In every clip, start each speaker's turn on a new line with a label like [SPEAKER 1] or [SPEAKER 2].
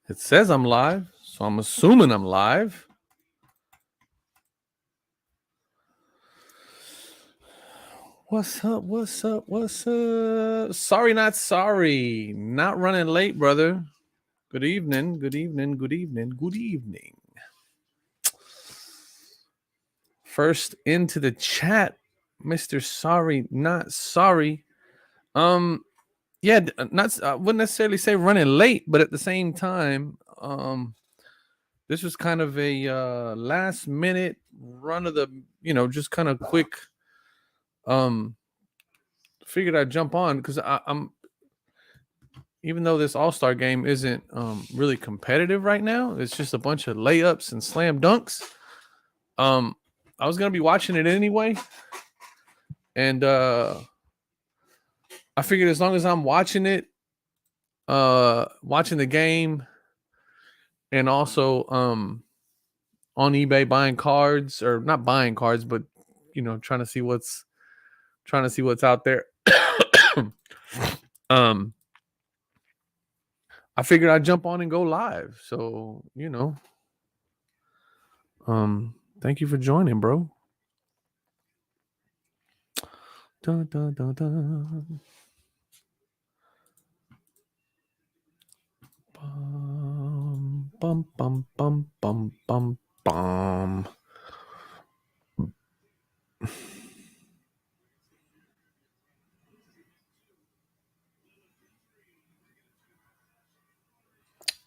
[SPEAKER 1] It says I'm live, so I'm assuming I'm live. What's up? What's up? What's up? Sorry, not sorry. Not running late, brother. Good evening. Good evening. Good evening. Good evening. First into the chat, Mr. Sorry, not sorry. Yeah, not I wouldn't necessarily say running late, but at the same time, this was kind of a last minute run of the, just kind of quick. Figured I'd jump on because I'm even though this All-Star game isn't really competitive right now, it's just a bunch of layups and slam dunks. I was gonna be watching it anyway, and I figured as long as I'm watching it, watching the game, and also on eBay buying cards, or not buying cards, but trying to see what's out there. I figured I'd jump on and go live. So, thank you for joining, bro. Dun, dun, dun, dun. Bum, bum, bum, bum, bum, bum, bum.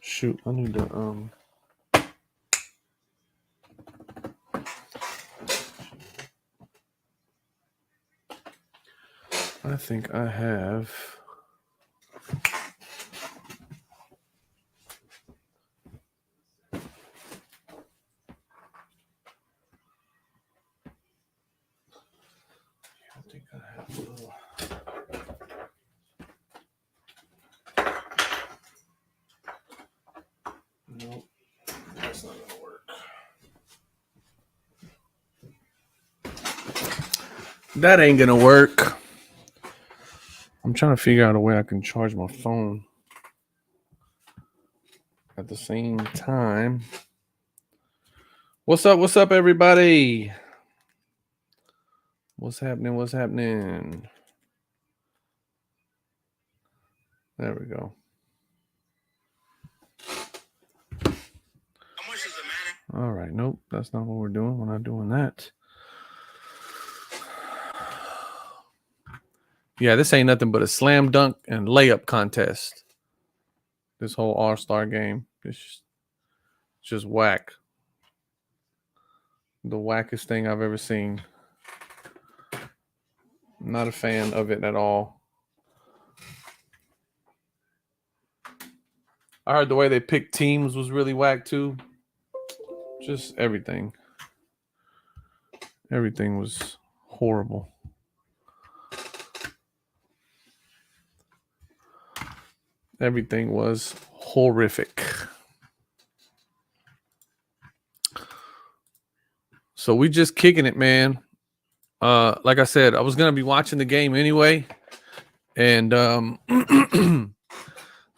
[SPEAKER 1] Shoot, I need to I think I have a little. Nope, that's not gonna work. That ain't gonna work. I'm trying to figure out a way I can charge my phone at the same time. What's up? What's up, everybody? What's happening? What's happening? There we go. All right. Nope, that's not what we're doing. We're not doing that. Yeah, this ain't nothing but a slam dunk and layup contest. This whole All-Star game. It's just whack. The wackest thing I've ever seen. I'm not a fan of it at all. I heard the way they picked teams was really whack too. Just everything. Everything was horrible. Everything was horrific. So we just kicking it, man. Like I said, I was gonna be watching the game anyway, and I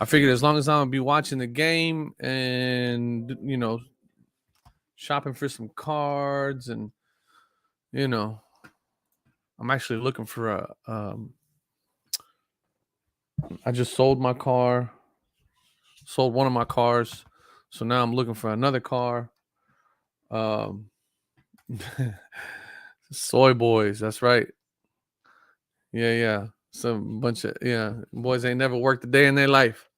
[SPEAKER 1] figured as long as I'm gonna be watching the game and shopping for some cards, and I'm actually looking for a. I just sold my car, sold one of my cars, so now I'm looking for another car. Soy boys, that's right. Yeah. Some bunch of boys ain't never worked a day in their life.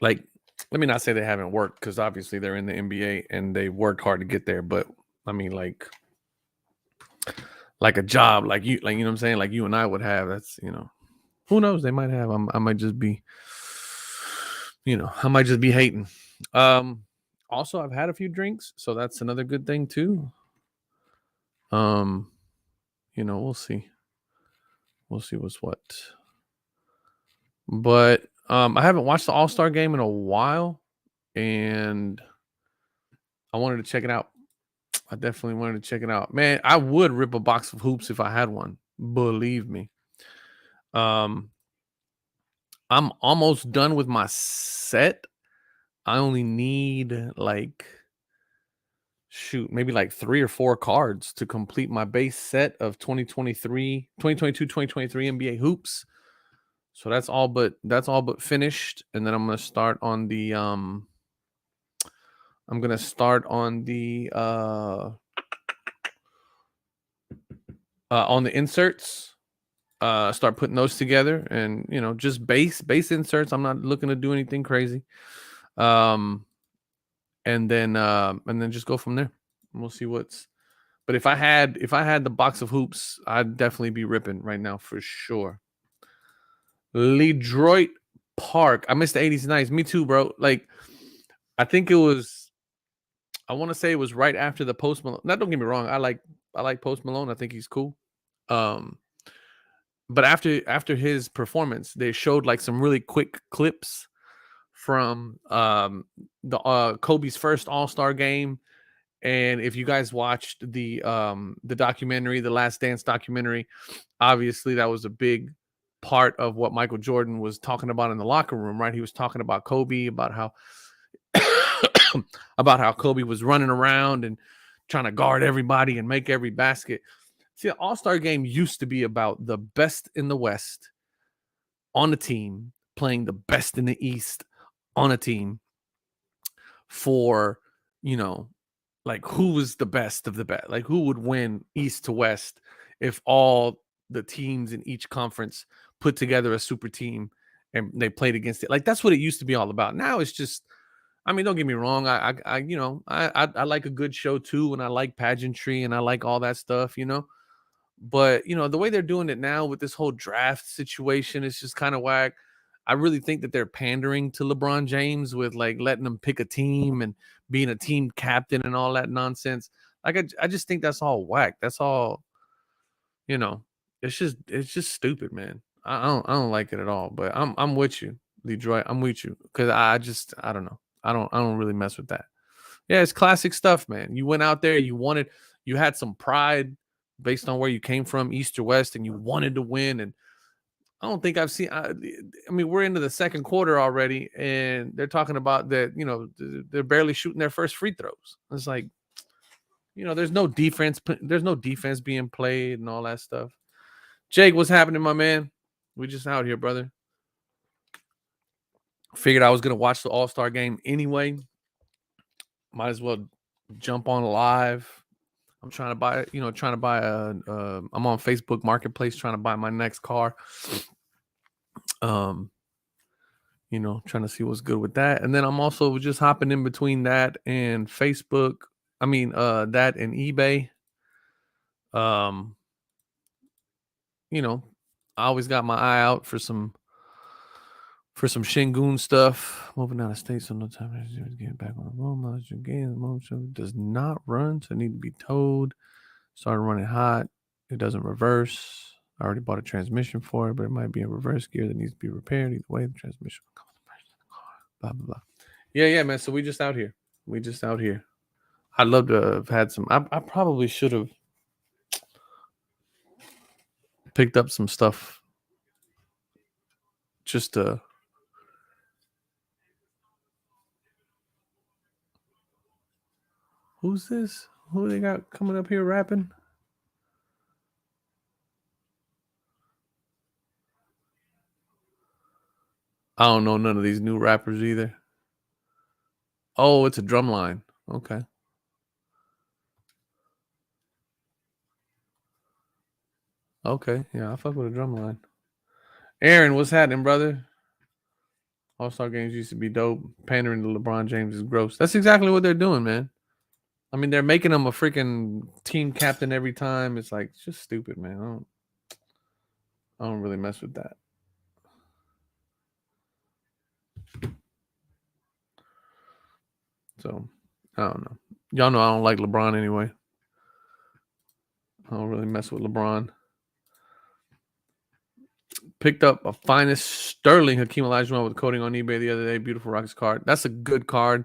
[SPEAKER 1] Like, let me not say they haven't worked, because obviously they're in the NBA and they worked hard to get there. But I mean, like a job, like you know what I'm saying, like you and I would have. That's who knows? They might have. I might just be, I might just be hating. Also, I've had a few drinks, so that's another good thing too. We'll see. We'll see what's what. But I haven't watched the All-Star game in a while, and I wanted to check it out. I definitely wanted to check it out. Man, I would rip a box of hoops if I had one. Believe me. I'm almost done with my set. I only need like maybe like 3 or 4 cards to complete my base set of 2023 NBA hoops. So that's all but finished, and then I'm going to start on the on the inserts, start putting those together, and just base inserts. I'm not looking to do anything crazy. Um and then just go from there. We'll see what's. But if I had the box of hoops, I'd definitely be ripping right now for sure. Ledroit Park. I missed the 80s nights. Me too, bro. Like, I think it was. I want to say it was right after the Post Malone. Now, don't get me wrong. I like Post Malone. I think he's cool. Um, but after his performance, they showed like some really quick clips from the Kobe's first All-Star game. And if you guys watched the documentary, the Last Dance documentary, obviously that was a big part of what Michael Jordan was talking about in the locker room, right? He was talking about Kobe, about how Kobe was running around and trying to guard everybody and make every basket. See, the All-Star game used to be about the best in the West on a team playing the best in the East on a team for, like, who was the best of the best, like who would win East to West if all the teams in each conference put together a super team and they played against it. Like, that's what it used to be all about. Now it's just, I mean, don't get me wrong, I like a good show too, and I like pageantry and I like all that stuff, but the way they're doing it now with this whole draft situation is just kind of whack. I really think that they're pandering to LeBron James with like letting him pick a team and being a team captain and all that nonsense. Like, I just think that's all whack. That's all, you know. It's just stupid, man. I don't like it at all. But I'm with you, Detroit. I'm with you because I don't know. I don't really mess with that. Yeah, it's classic stuff, man. You went out there, you had some pride based on where you came from, East or West, and you wanted to win. And I don't think I've seen. I mean, we're into the second quarter already, and they're talking about that. They're barely shooting their first free throws. It's like, there's no defense. There's no defense being played and all that stuff. Jake, what's happening, my man? We just out here, brother. Figured I was gonna watch the All-Star game anyway. Might as well jump on live. I'm trying to buy, I'm on Facebook Marketplace trying to buy my next car. Trying to see what's good with that. And then I'm also just hopping in between that and Facebook. I mean, that and eBay. Um, I always got my eye out for some Shingun stuff. Moving out of state, so no time to get back on the road. Again, the motor does not run, so it need to be towed. Started running hot. It doesn't reverse. I already bought a transmission for it, but it might be a reverse gear that needs to be repaired. Either way, the transmission will come with the price of the car. Blah blah blah. Yeah, man. So we just out here. I'd love to have had some. I probably should have picked up some stuff just to. Who's this? Who they got coming up here rapping? I don't know none of these new rappers either. Oh, it's a drum line. Okay. Okay. Yeah, I fuck with a drum line. Aaron, what's happening, brother? All-Star games used to be dope. Pandering to LeBron James is gross. That's exactly what they're doing, man. I mean, they're making him a freaking team captain every time. It's like, it's just stupid, man. I don't really mess with that. So, I don't know. Y'all know I don't like LeBron anyway. I don't really mess with LeBron. Picked up a finest Sterling Hakeem Olajuwon with coding on eBay the other day. Beautiful Rockets card. That's a good card.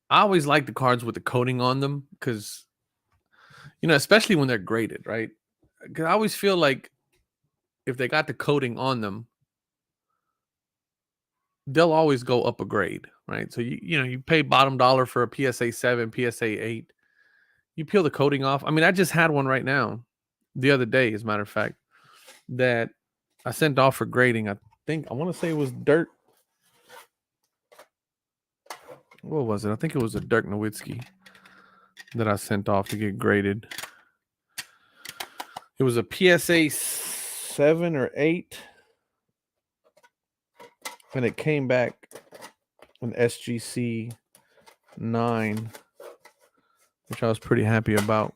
[SPEAKER 1] I always like the cards with the coating on them because, especially when they're graded, right? Because I always feel like if they got the coating on them, they'll always go up a grade, right? So you pay bottom dollar for a PSA 7, PSA 8. You peel the coating off. I mean, I just had one right now the other day, as a matter of fact, that I sent off for grading. I want to say it was Dirk. What was it? I think it was a Dirk Nowitzki that I sent off to get graded. It was a PSA 7 or 8. And it came back an SGC 9, which I was pretty happy about.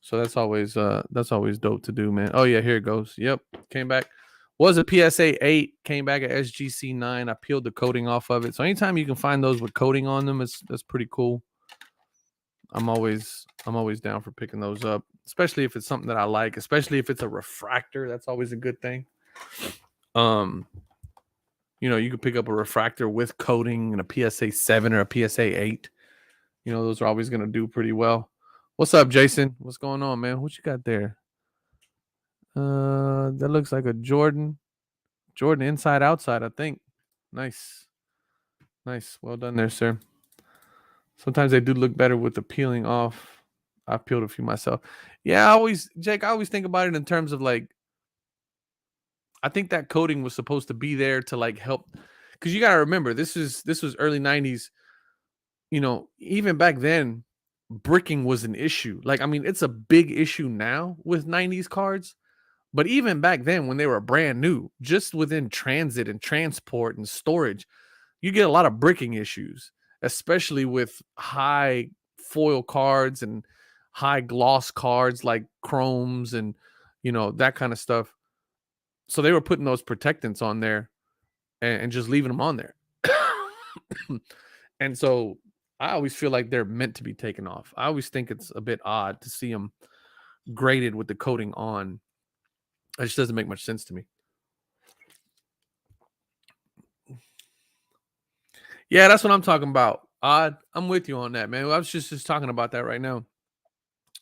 [SPEAKER 1] So that's always dope to do, man. Oh yeah, here it goes. Yep, came back. Was a PSA 8, came back at SGC 9. I peeled the coating off of it. So anytime you can find those with coating on them, that's pretty cool. I'm always down for picking those up, especially if it's something that I like, especially if it's a refractor. That's always a good thing. You could pick up a refractor with coating and a PSA 7 or a PSA 8. Those are always going to do pretty well. What's up, Jason? What's going on, man? What you got there? That looks like a Jordan inside outside, I think. Nice. Well done there, sir. Sometimes they do look better with the peeling off. I've peeled a few myself. Yeah, Jake, I always think about it in terms of like, I think that coating was supposed to be there to like help, because you gotta remember this was early 90s. Even back then, bricking was an issue. Like, I mean, it's a big issue now with 90s cards. But even back then, when they were brand new, just within transit and transport and storage, you get a lot of bricking issues, especially with high foil cards and high gloss cards like chromes and, that kind of stuff. So they were putting those protectants on there and just leaving them on there. And so I always feel like they're meant to be taken off. I always think it's a bit odd to see them graded with the coating on. It just doesn't make much sense to me. Yeah, that's what I'm talking about. Odd. I'm with you on that, man. I was just talking about that right now.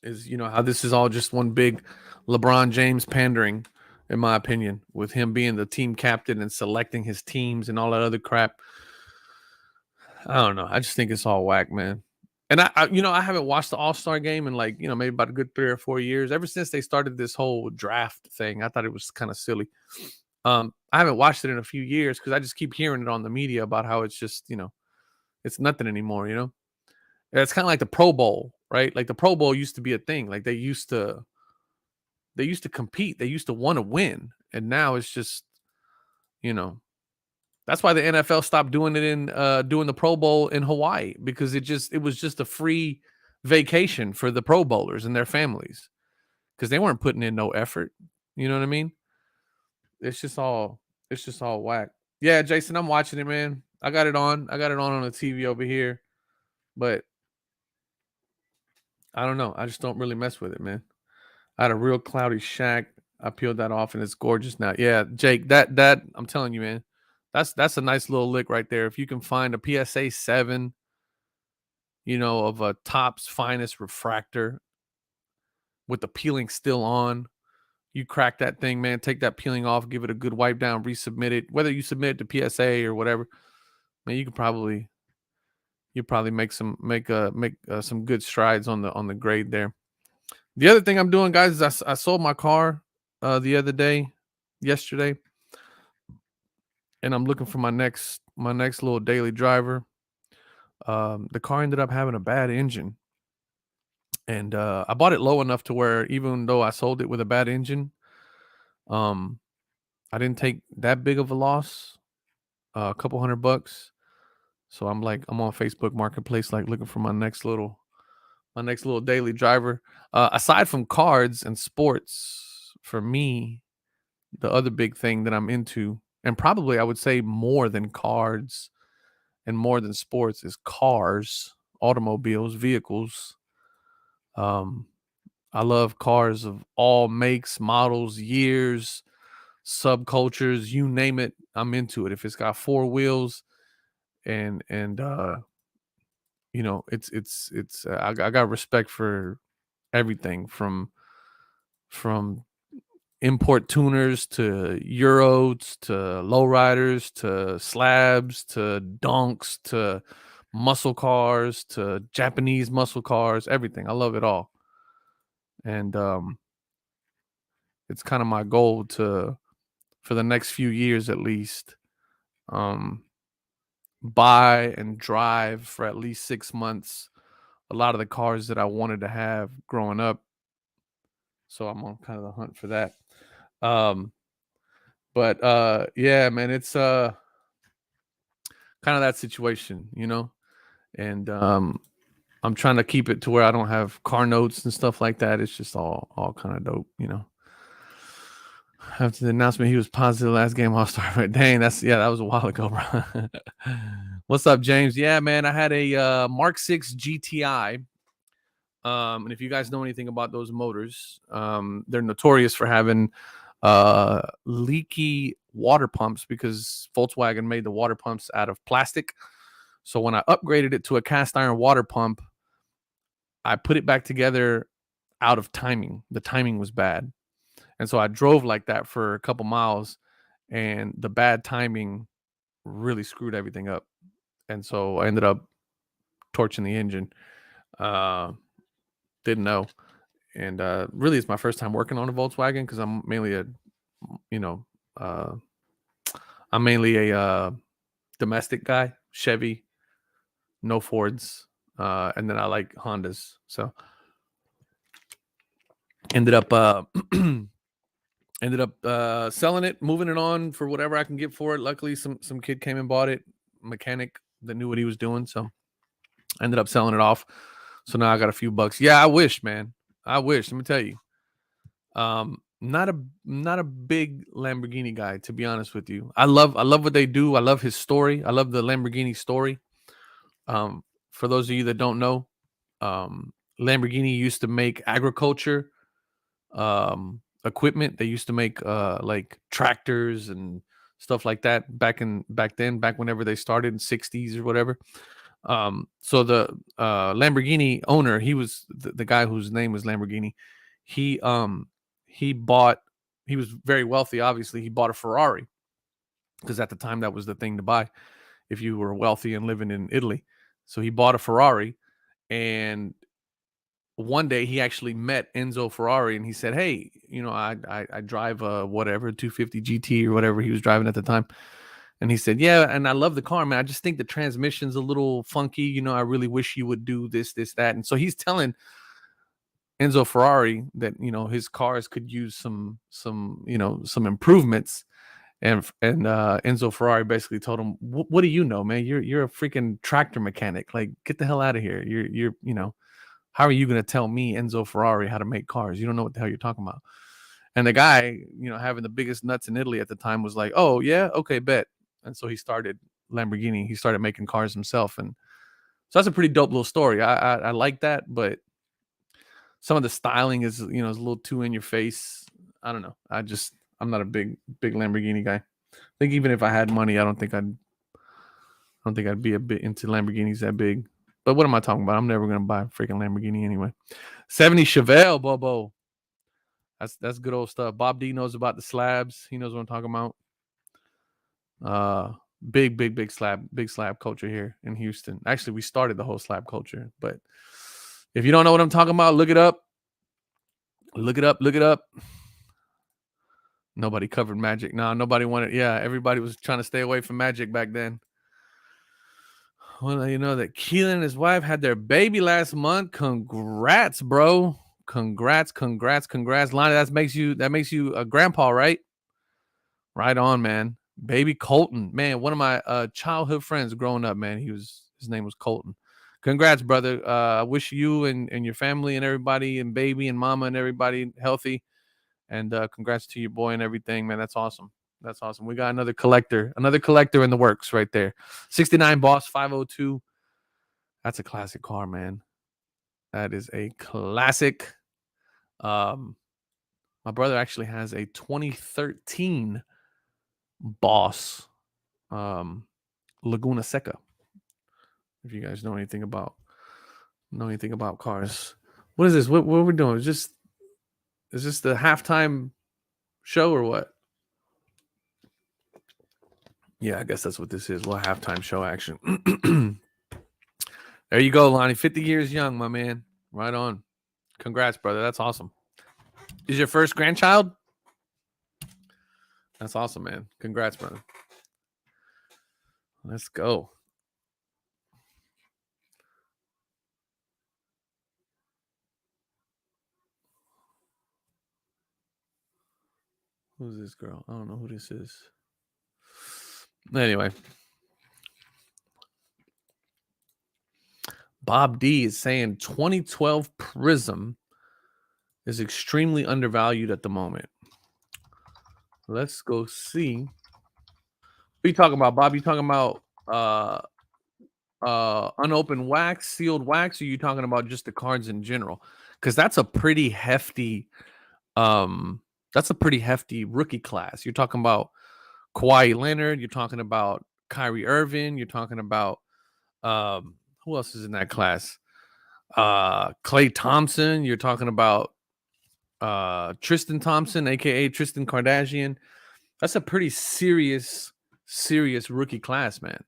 [SPEAKER 1] Is how this is all just one big LeBron James pandering, in my opinion, with him being the team captain and selecting his teams and all that other crap. I don't know. I just think it's all whack, man. And I haven't watched the All-Star game in like, maybe about a good 3 or 4 years. Ever since they started this whole draft thing, I thought it was kind of silly. I haven't watched it in a few years because I just keep hearing it on the media about how it's just, it's nothing anymore, It's kind of like the Pro Bowl, right? Like the Pro Bowl used to be a thing. Like they used to compete. They used to want to win. And now it's just, that's why the NFL stopped doing it doing the Pro Bowl in Hawaii, because it was just a free vacation for the Pro Bowlers and their families, because they weren't putting in no effort. You know what I mean? It's just all whack. Yeah, Jason, I'm watching it, man. I got it on the TV over here, but I don't know. I just don't really mess with it, man. I had a real cloudy Shaq. I peeled that off and it's gorgeous now. Yeah, Jake, that I'm telling you, man. That's a nice little lick right there. If you can find a PSA 7, of a Topps finest refractor with the peeling still on, you crack that thing, man. Take that peeling off, give it a good wipe down, resubmit it. Whether you submit it to PSA or whatever, man, you probably make some good strides on the grade there. The other thing I'm doing, guys, is I sold my car the other day, yesterday, and I'm looking for my next little daily driver. The car ended up having a bad engine, and I bought it low enough to where even though I sold it with a bad engine, I didn't take that big of a loss, a couple $100. So I'm on Facebook Marketplace, like looking for my next little daily driver. Aside from cards and sports, for me, the other big thing that I'm into, and probably I would say more than cards and more than sports, is cars, automobiles, vehicles. I love cars of all makes, models, years, subcultures, you name it, I'm into it. If it's got 4 wheels and I got respect for everything from import tuners to Euros to lowriders to slabs to donks to muscle cars to Japanese muscle cars, everything. I love it all. And it's kind of my goal to, for the next few years at least, buy and drive for at least 6 months a lot of the cars that I wanted to have growing up. So I'm on kind of the hunt for that. But yeah, man, it's kind of that situation, you know. And I'm trying to keep it to where I don't have car notes and stuff like that. It's just all kind of dope, you know. After the announcement, he was positive last game All-Star. But dang, that was a while ago, bro. What's up, James? Yeah, man, I had a Mark 6 GTI. And if you guys know anything about those motors, they're notorious for having leaky water pumps because Volkswagen made the water pumps out of plastic. So when I upgraded it to a cast iron water pump, I put it back together out of timing. The timing was bad. And so I drove like that for a couple miles, and the bad timing really screwed everything up. And so I ended up torching the engine. Didn't know. And really, it's my first time working on a Volkswagen because I'm mainly a, you know, I'm mainly a domestic guy, Chevy, no Fords, and then I like Hondas. So ended up selling it, moving it on for whatever I can get for it. Luckily, some kid came and bought it, mechanic that knew what he was doing. So I ended up selling it off. So now I got a few bucks. Yeah, I wish, man. I wish. Let me tell you. Not a big Lamborghini guy, to be honest with you. I love what they do. I love his story. I love the Lamborghini story. For those of you that don't know, Lamborghini used to make agriculture equipment. They used to make like tractors and stuff like that back whenever they started in 60s or whatever. So the Lamborghini owner, he was the guy whose name was Lamborghini. He was very wealthy. Obviously, he bought a Ferrari because at the time that was the thing to buy if you were wealthy and living in Italy. So he bought a Ferrari, and one day he actually met Enzo Ferrari, and he said, "Hey, I drive a whatever 250 GT or whatever he was driving at the time." And he said, "Yeah, and I love the car, man. I just think the transmission's a little funky. I really wish you would do this, that." And so he's telling Enzo Ferrari that his cars could use some improvements. And Enzo Ferrari basically told him, "What do you know, man? You're a freaking tractor mechanic. Like, get the hell out of here. You're how are you going to tell me, Enzo Ferrari, how to make cars? You don't know what the hell you're talking about." And the guy, having the biggest nuts in Italy at the time, was like, "Oh yeah, okay, bet." And so he started Lamborghini. He started making cars himself, and so that's a pretty dope little story. I like that, but some of the styling is is a little too in your face. I don't know. I'm not a big Lamborghini guy. I think even if I had money, I don't think I'd be a bit into Lamborghinis that big. But what am I talking about? I'm never gonna buy a freaking Lamborghini anyway. 70 Chevelle, Bobo. That's good old stuff. Bob D knows about the slabs. He knows what I'm talking about. Big slab culture here in Houston. Actually, we started the whole slab culture. But if you don't know what I'm talking about, look it up. Look it up. Nobody covered Magic. No, nobody wanted. Yeah, everybody was trying to stay away from Magic back then. Well, you know that Keelan and his wife had their baby last month. Congrats, bro. Congrats. Lonnie, that makes you a grandpa, right? Right on, man. Baby Colton. Man, one of my childhood friends growing up, man. His name was Colton. Congrats, brother. I wish you and your family and everybody and baby and mama and everybody healthy. And congrats to your boy and everything, man. That's awesome. That's awesome. We got another collector in the works right there. 69 Boss 502. That's a classic car, man. That is a classic. My brother actually has a 2013 Boss Laguna Seca. If you guys know anything about cars. What is this? What are we doing? Is this the halftime show or what? Yeah, I guess that's what this is. Well, halftime show action. There you go, Lonnie. 50 years young, my man. Right on. Congrats, brother. That's awesome. Is your first grandchild? That's awesome, man. Congrats, brother. Let's go. Who's this girl? I don't know who this is. Anyway. Bob D is saying 2012 Prism is extremely undervalued at the moment. Let's go see. What are you talking about, Bob? You talking about unopened wax, sealed wax, or you talking about just the cards in general? Because that's a pretty hefty rookie class. You're talking about Kawhi Leonard, you're talking about Kyrie Irving, you're talking about who else is in that class? Klay Thompson, you're talking about Tristan Thompson, aka Tristan Kardashian. That's a pretty serious rookie class, man.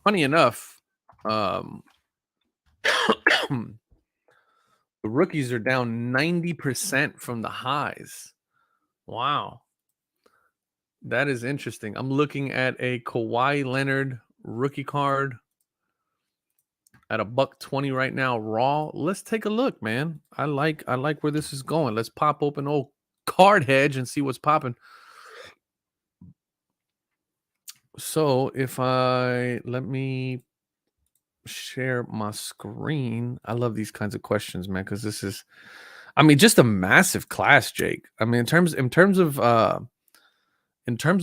[SPEAKER 1] Funny enough, the rookies are down 90% from the highs. Wow. That is interesting. I'm looking at a Kawhi Leonard rookie card at $120 right now raw. Let's take a look, man. I like where this is going. Let's pop open old Card Hedge and see what's popping. So if let me share my screen. I love these kinds of questions, man, because this is, I mean, just a massive class, Jake. I mean, in terms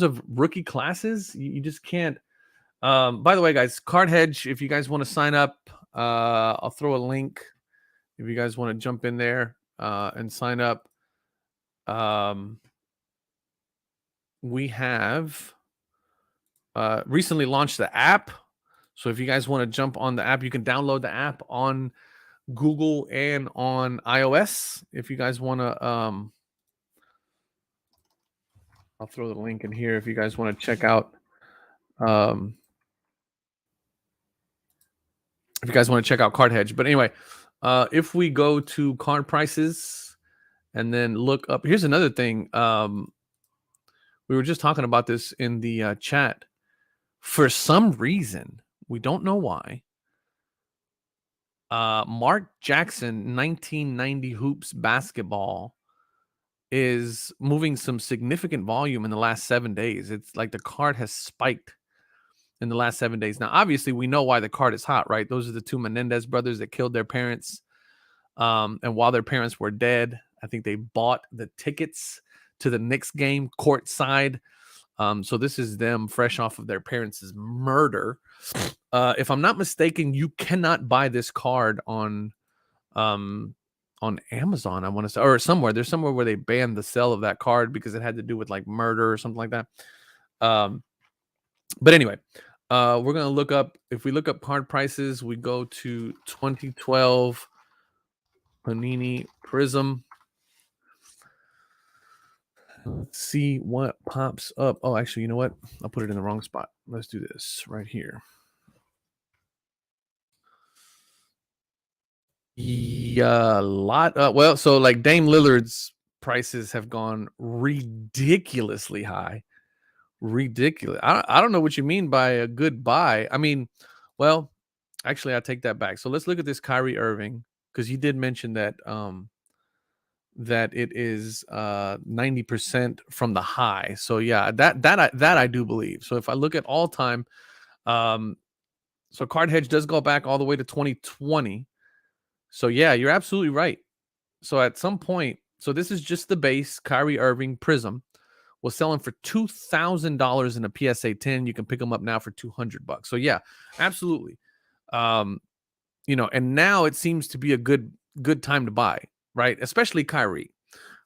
[SPEAKER 1] of rookie classes, you just can't. By the way, guys, Card Hedge, if you guys want to sign up, I'll throw a link if you guys want to jump in there and sign up. We have recently launched the app. So if you guys want to jump on the app, you can download the app on Google and on iOS. If you guys want to, I'll throw the link in here if you guys want to check out. If you guys want to check out Card Hedge. But anyway, if we go to card prices and then look up, here's another thing. We were just talking about this in the chat. For some reason, we don't know why, Mark Jackson 1990 Hoops basketball is moving some significant volume in the last 7 days. It's like the card has spiked in the last 7 days. Now, obviously, we know why the card is hot, right? Those are the two Menendez brothers that killed their parents. And while their parents were dead, I think they bought the tickets to the Knicks game courtside. So this is them fresh off of their parents' murder. If I'm not mistaken, you cannot buy this card on Amazon, I want to say, or somewhere. There's somewhere where they banned the sale of that card because it had to do with like murder or something like that. But anyway, we're gonna look up. If we look up card prices, we go to 2012 Panini Prism. Let's see what pops up. Oh, actually, you know what? I'll put it in the wrong spot. Let's do this right here. Yeah, a lot. Well, so like Dame Lillard's prices have gone ridiculously high. Ridiculous. I don't know what you mean by a good buy. I mean, well, actually, I take that back. So let's look at this Kyrie Irving, because you did mention that that it is 90% from the high. So yeah, that I do believe. So if I look at all time, so Card Hedge does go back all the way to 2020. So yeah, you're absolutely right. So at some point, so this is just the base Kyrie Irving Prism was selling for $2,000 in a PSA 10. You can pick them up now for $200. So yeah, absolutely. You know, and now it seems to be a good time to buy, right? Especially Kyrie.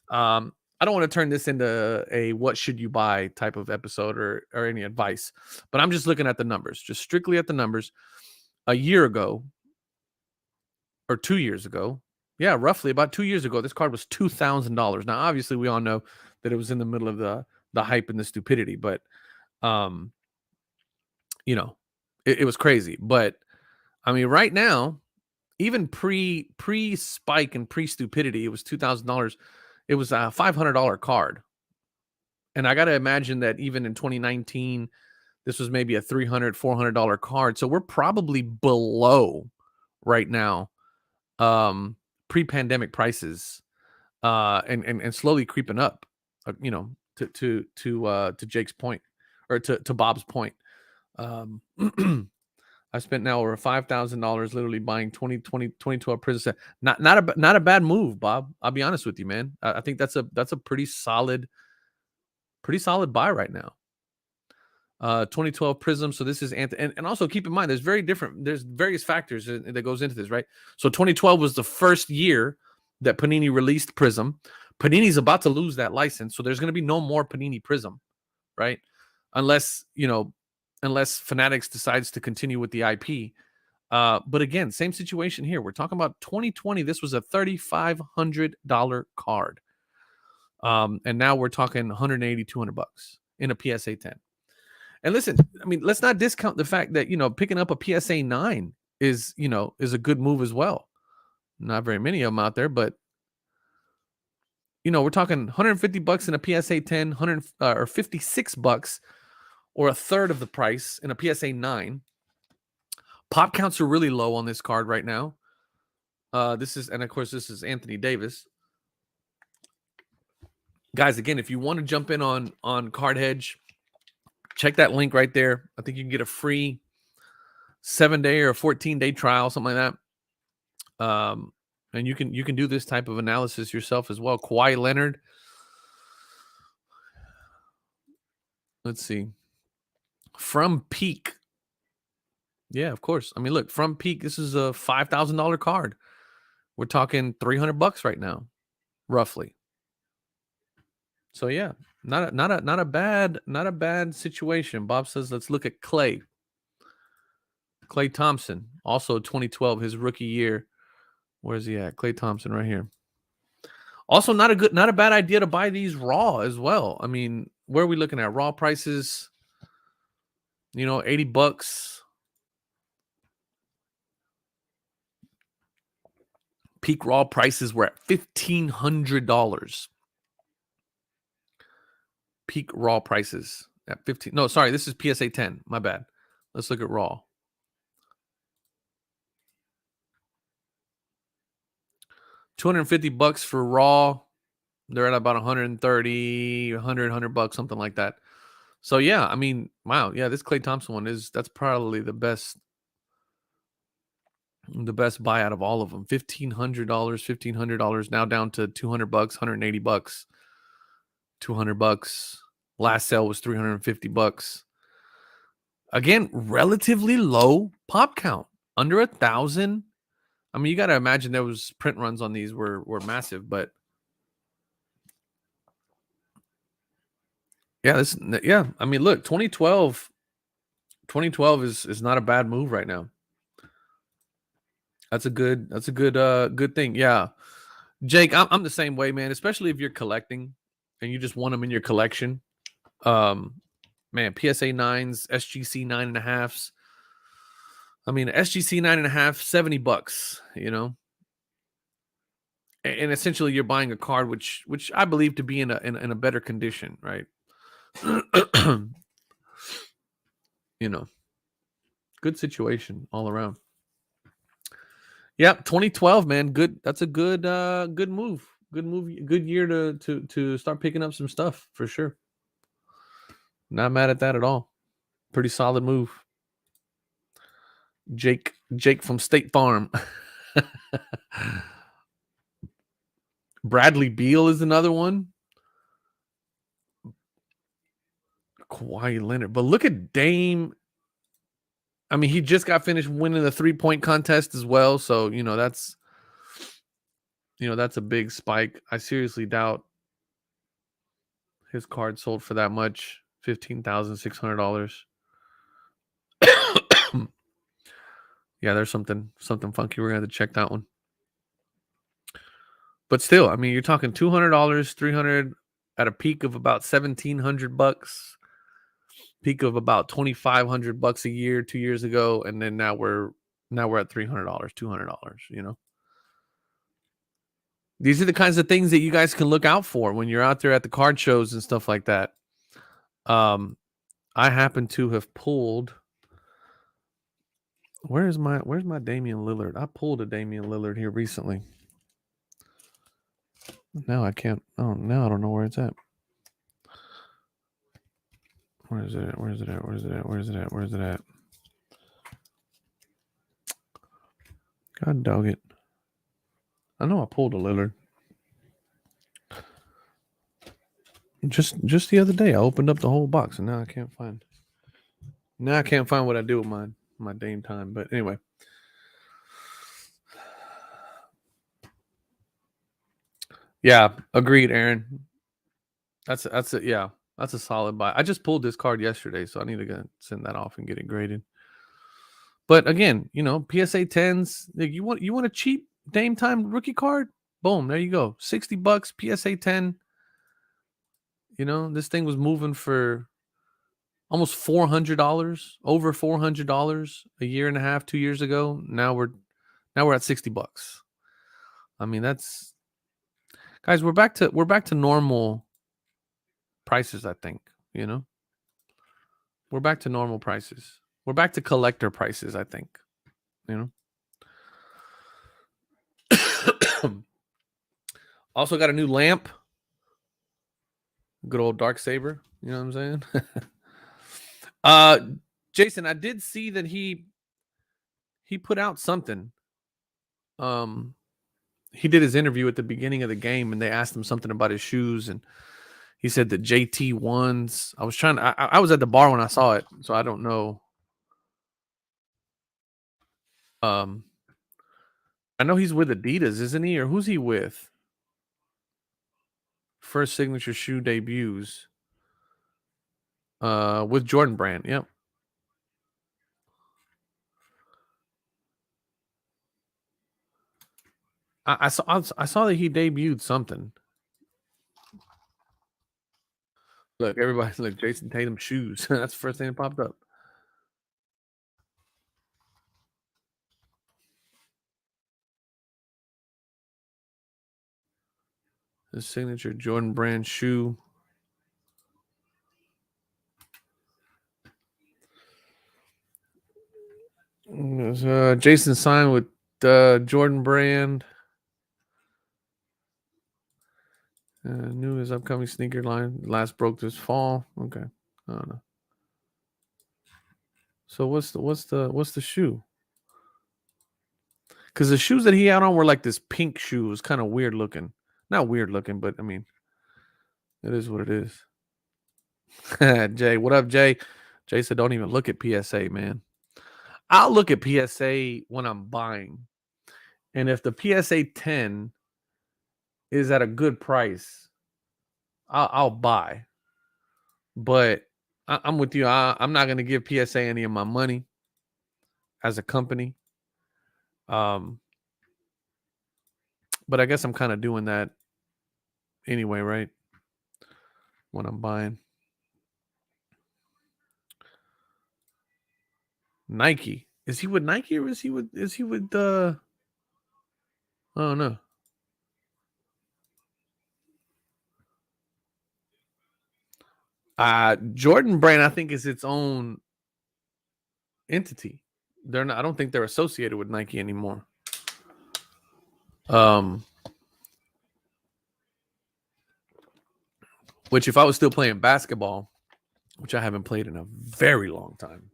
[SPEAKER 1] I don't want to turn this into a what should you buy type of episode or any advice, but I'm just looking at the numbers, just strictly at the numbers. A year ago or 2 years ago, Yeah, roughly about 2 years ago, this card was $2,000. Now, obviously, we all know that it was in the middle of the hype and the stupidity, but um, you know, it was crazy. But I mean, right now, even pre spike and pre stupidity, it was $2,000. It was a $500 card, and I got to imagine that even in 2019, this was maybe a $300-$400 card. So we're probably below right now pre-pandemic prices, and slowly creeping up. To Jake's point, or to Bob's point. Um, I spent now over $5,000 literally buying 2012 Prizm set. Not a bad move, Bob. I'll be honest with you, man. I think that's a pretty solid buy right now. 2012 Prizm. So this is and also keep in mind there's various factors that goes into this, right? So 2012 was the first year that Panini released Prizm. Panini's about to lose that license, so there's going to be no more Panini Prizm, right? Unless Fanatics decides to continue with the IP. But again, same situation here. We're talking about 2020. This was a $3,500 card. And now we're talking 180, $200 in a PSA 10. And listen, I mean, let's not discount the fact that, picking up a PSA 9 is a good move as well. Not very many of them out there, but we're talking $150 in a PSA 10, or $56, or a third of the price in a PSA 9. Pop counts are really low on this card right now. This is Anthony Davis. Guys, again, if you want to jump in on Card Hedge, check that link right there. I think you can get a free 7-day or a 14-day trial, something like that. And you can do this type of analysis yourself as well. Kawhi Leonard. Let's see. From Peak. Yeah, of course. I mean, look, From Peak, this is a $5,000 card. We're talking $300 right now, roughly. So yeah, not a bad situation. Bob says, let's look at Klay Thompson, also 2012, his rookie year. Where's he at? Klay Thompson right here. Also, not a bad idea to buy these raw as well. I mean, where are we looking at? Raw prices, $80. Peak raw prices were at $1,500. Peak raw prices at 15. No, sorry, this is PSA 10. My bad. Let's look at raw. $250 for raw. They're at about 130, 100 bucks, something like that. So yeah, I mean, wow, yeah, this Klay Thompson one that's probably the best buy out of all of them. $1,500 now down to $200, $180, $200. Last sale was $350. Again, relatively low pop count, under 1,000. I mean, you got to imagine there was print runs on these were massive, but yeah, I mean, look, 2012 is not a bad move right now. That's a good thing. Yeah. Jake, I'm the same way, man, especially if you're collecting and you just want them in your collection. Man, PSA 9s, SGC 9.5s. I mean, SGC 9.5, $70, and essentially you're buying a card which I believe to be in a better condition, right? Good situation all around. Yep, 2012, man. Good. That's a good move. Good move. Good year to start picking up some stuff for sure. Not mad at that at all. Pretty solid move. Jake from State Farm. Bradley Beal is another one. Kawhi Leonard. But look at Dame. I mean, he just got finished winning the 3-point contest as well. So, that's a big spike. I seriously doubt his card sold for that much. $15,600. Yeah, there's something funky. We're gonna have to check that one. But still, I mean, you're talking $200, 300 at a peak of about $1,700, peak of about $2,500 a year 2 years ago, and then now we're at $300, $200. These are the kinds of things that you guys can look out for when you're out there at the card shows and stuff like that. I happen to have pulled. Where's my Damian Lillard? I pulled a Damian Lillard here recently. Now I can't. Oh, now I don't know where it's at. Where is it at? Where is it at? Where is it at? Where is it at? Where is it at? God dog it. I know I pulled a Lillard. Just the other day, I opened up the whole box, and now I can't find. Now I can't find what I do with my Dame time. But anyway, yeah, agreed, Aaron. That's it. Yeah, that's a solid buy. I just pulled this card yesterday, so I need to go send that off and get it graded. But again, PSA 10s. You want a cheap Dame time rookie card? Boom, there you go. $60 PSA 10. This thing was moving for almost $400, over $400 a year and a half, 2 years ago. Now we're at $60. I mean, that's, guys, we're back to normal prices, I think. We're back to normal prices. We're back to collector prices, I think. Also got a new lamp. Good old Dark Saber. You know what I'm saying? Jason, I did see that he put out something. He did his interview at the beginning of the game, and they asked him something about his shoes, and he said the JT ones. I was at the bar when I saw it, so I don't know. I know he's with Adidas, isn't he? Or who's he with? First signature shoe debuts. With Jordan Brand. Yep. I saw that he debuted something. Look, everybody's like Jason Tatum shoes. That's the first thing that popped up. His signature Jordan Brand shoe. Jason signed with Jordan Brand. Knew his upcoming sneaker line last broke this fall. Okay, I don't know. So what's the shoe? Because the shoes that he had on were like this pink shoe. It was kind of weird looking. Not weird looking, but I mean, it is what it is. Jay, what up, Jay? Jay said, don't even look at PSA, man. I'll look at PSA when I'm buying. And if the PSA 10 is at a good price, I'll buy. But I'm with you. I'm not going to give PSA any of my money as a company. But I guess I'm kind of doing that anyway, right? When I'm buying. Nike. Is he with Nike or is he with I don't know. Jordan Brand, I think, is its own entity. They're not. I don't think they're associated with Nike anymore. Which, if I was still playing basketball, which I haven't played in a very long time,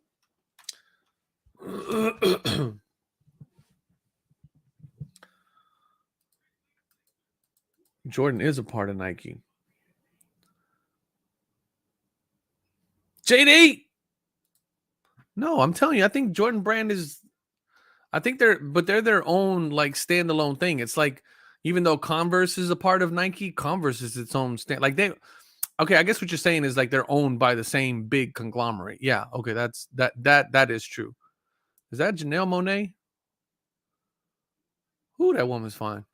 [SPEAKER 1] Jordan is a part of Nike. JD. No, I'm telling you, I think Jordan Brand is. I think they're their own like standalone thing. It's like, even though Converse is a part of Nike, Converse is its own stand. Okay, I guess what you're saying is like they're owned by the same big conglomerate. Yeah, okay, that is true. Is that Janelle Monáe? Ooh, that woman's fine.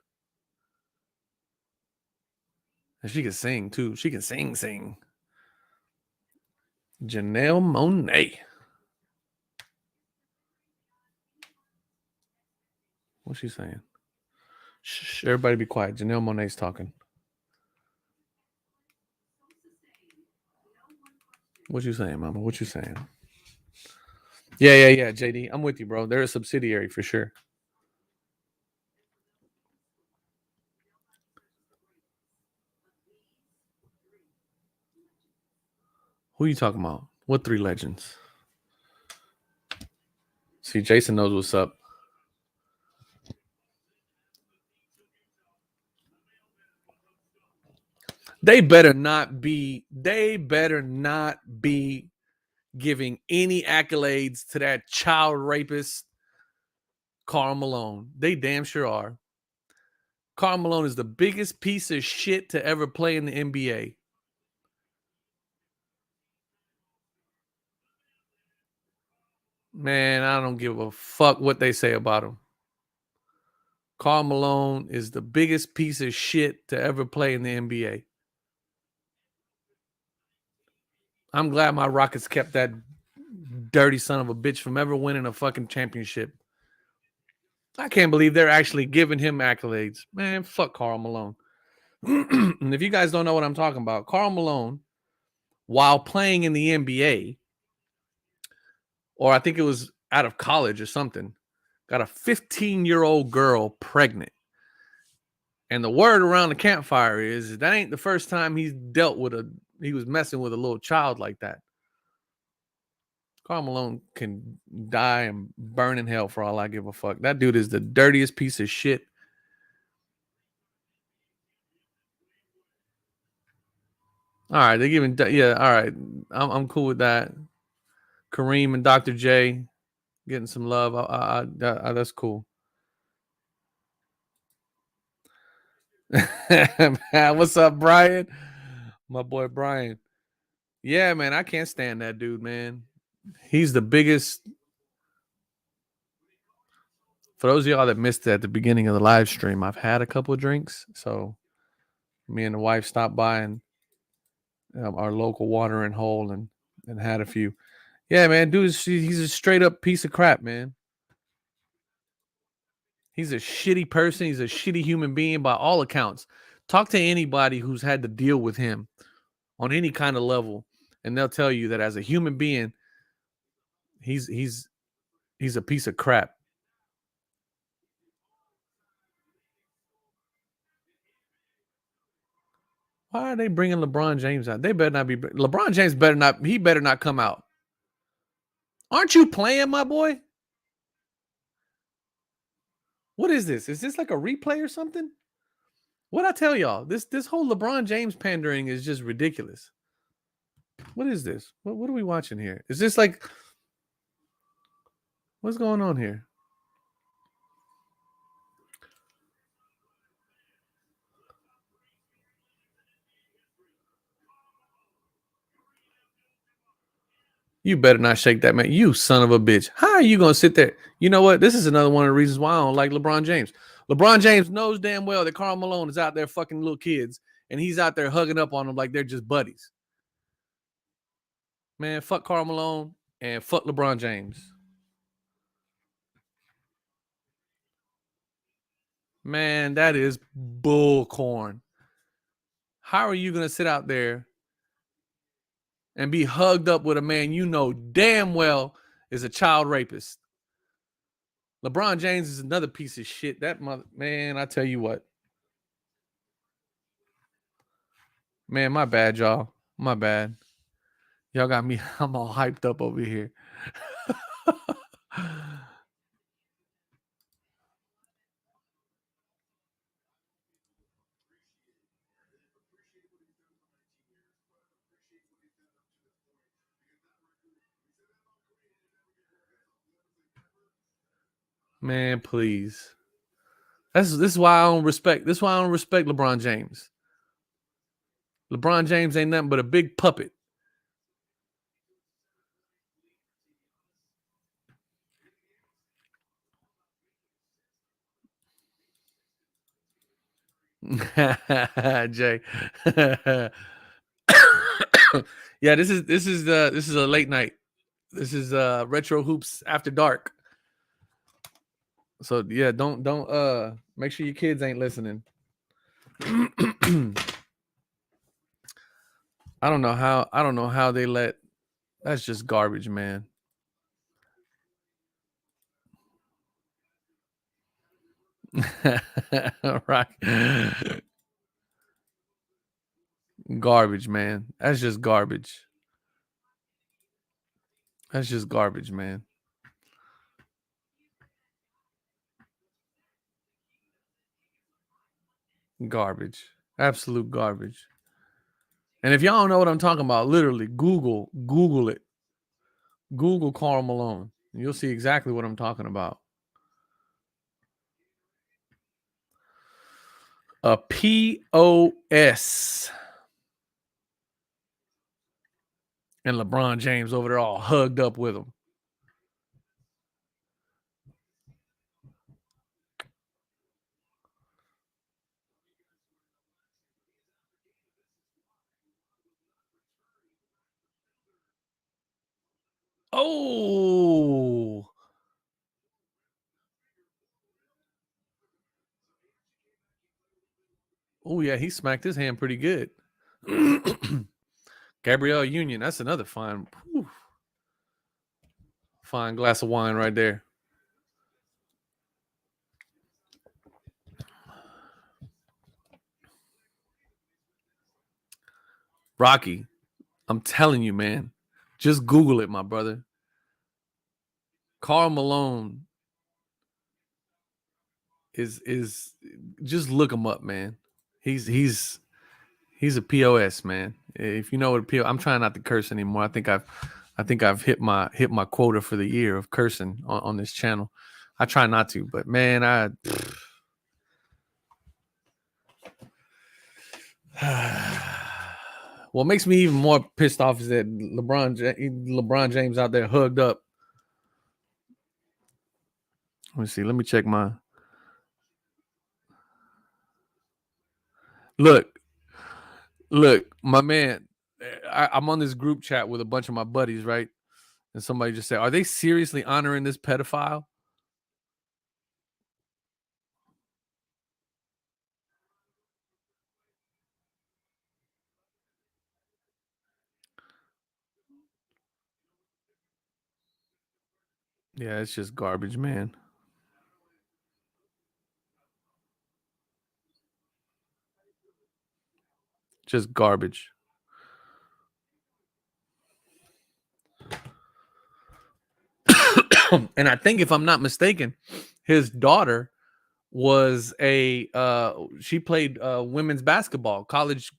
[SPEAKER 1] And she can sing too. She can sing. Janelle Monáe. What's she saying? Shh, everybody be quiet. Janelle Monáe's talking. What you saying, mama? What you saying? Yeah, JD. I'm with you, bro. They're a subsidiary for sure. Who you talking about? What three legends? See, Jason knows what's up. They better not be giving any accolades to that child rapist, Karl Malone. They damn sure are. Karl Malone is the biggest piece of shit to ever play in the NBA. Man, I don't give a fuck what they say about him. Karl Malone is the biggest piece of shit to ever play in the NBA. I'm glad my Rockets kept that dirty son of a bitch from ever winning a fucking championship. I can't believe they're actually giving him accolades. Man, fuck Karl Malone. And if you guys don't know what I'm talking about, Karl Malone, while playing in the NBA, or I think it was out of college or something, got a 15-year-old girl pregnant. And the word around the campfire is that ain't the first time he was messing with a little child like that. Karl Malone can die and burn in hell for all I give a fuck. That dude is the dirtiest piece of shit. All right, they're giving, yeah, all right. I'm cool with that. Kareem and Dr. J getting some love. That's cool. What's up, Brian? My boy Brian. Yeah, man, I can't stand that dude, man. He's the biggest. For those of y'all that missed it at the beginning of the live stream, I've had a couple of drinks. So me and the wife stopped by and our local watering hole and had a few. Yeah, man, dude, he's a straight up piece of crap, man. He's a shitty person. He's a shitty human being by all accounts. Talk to anybody who's had to deal with him on any kind of level, and they'll tell you that as a human being, he's a piece of crap. Why are they bringing LeBron James out? They better not be. LeBron James better not. He better not come out. Aren't you playing, my boy? What is this? Is this like a replay or something? What I tell y'all? This whole LeBron James pandering is just ridiculous. What is this? What are we watching here? Is this like what's going on here? You better not shake that man. You son of a bitch. How are you gonna sit there? You know what? This is another one of the reasons why I don't like LeBron James. LeBron James knows damn well that Karl Malone is out there fucking little kids, and he's out there hugging up on them like they're just buddies. Man, fuck Karl Malone and fuck LeBron James. Man, that is bullcorn. How are you gonna sit out there and be hugged up with a man you know damn well is a child rapist? LeBron James is another piece of shit. That mother man, I tell you what. Man, my bad, y'all. My bad. Y'all got me. I'm all hyped up over here. Man, please. This is why I don't respect. This is why I don't respect LeBron James. LeBron James ain't nothing but a big puppet. Jay. Yeah, this is a late night. This is Retro Hoops After Dark. So yeah, don't make sure your kids ain't listening. I don't know how they let. That's just garbage, man. Right. Garbage, man. That's just garbage. That's just garbage, man. Garbage. Absolute garbage. And if y'all don't know what I'm talking about, literally Google it. Google Karl Malone. You'll see exactly what I'm talking about. A POS. And LeBron James over there all hugged up with him. Oh. Oh, yeah, he smacked his hand pretty good. Gabrielle Union, that's another fine glass of wine right there. Rocky, I'm telling you, man. Just Google it, my brother. Karl Malone is just look him up, man. He's a POS, man. If you know what a POS, I'm trying not to curse anymore. I think I've hit my quota for the year of cursing on this channel. I try not to, but man, what makes me even more pissed off is that LeBron James out there hugged up. Let me see. Let me check my. Look, my man. I'm on this group chat with a bunch of my buddies, right? And somebody just said, "Are they seriously honoring this pedophile?" Yeah, it's just garbage, man. Just garbage. And I think, if I'm not mistaken, his daughter was she played women's basketball, college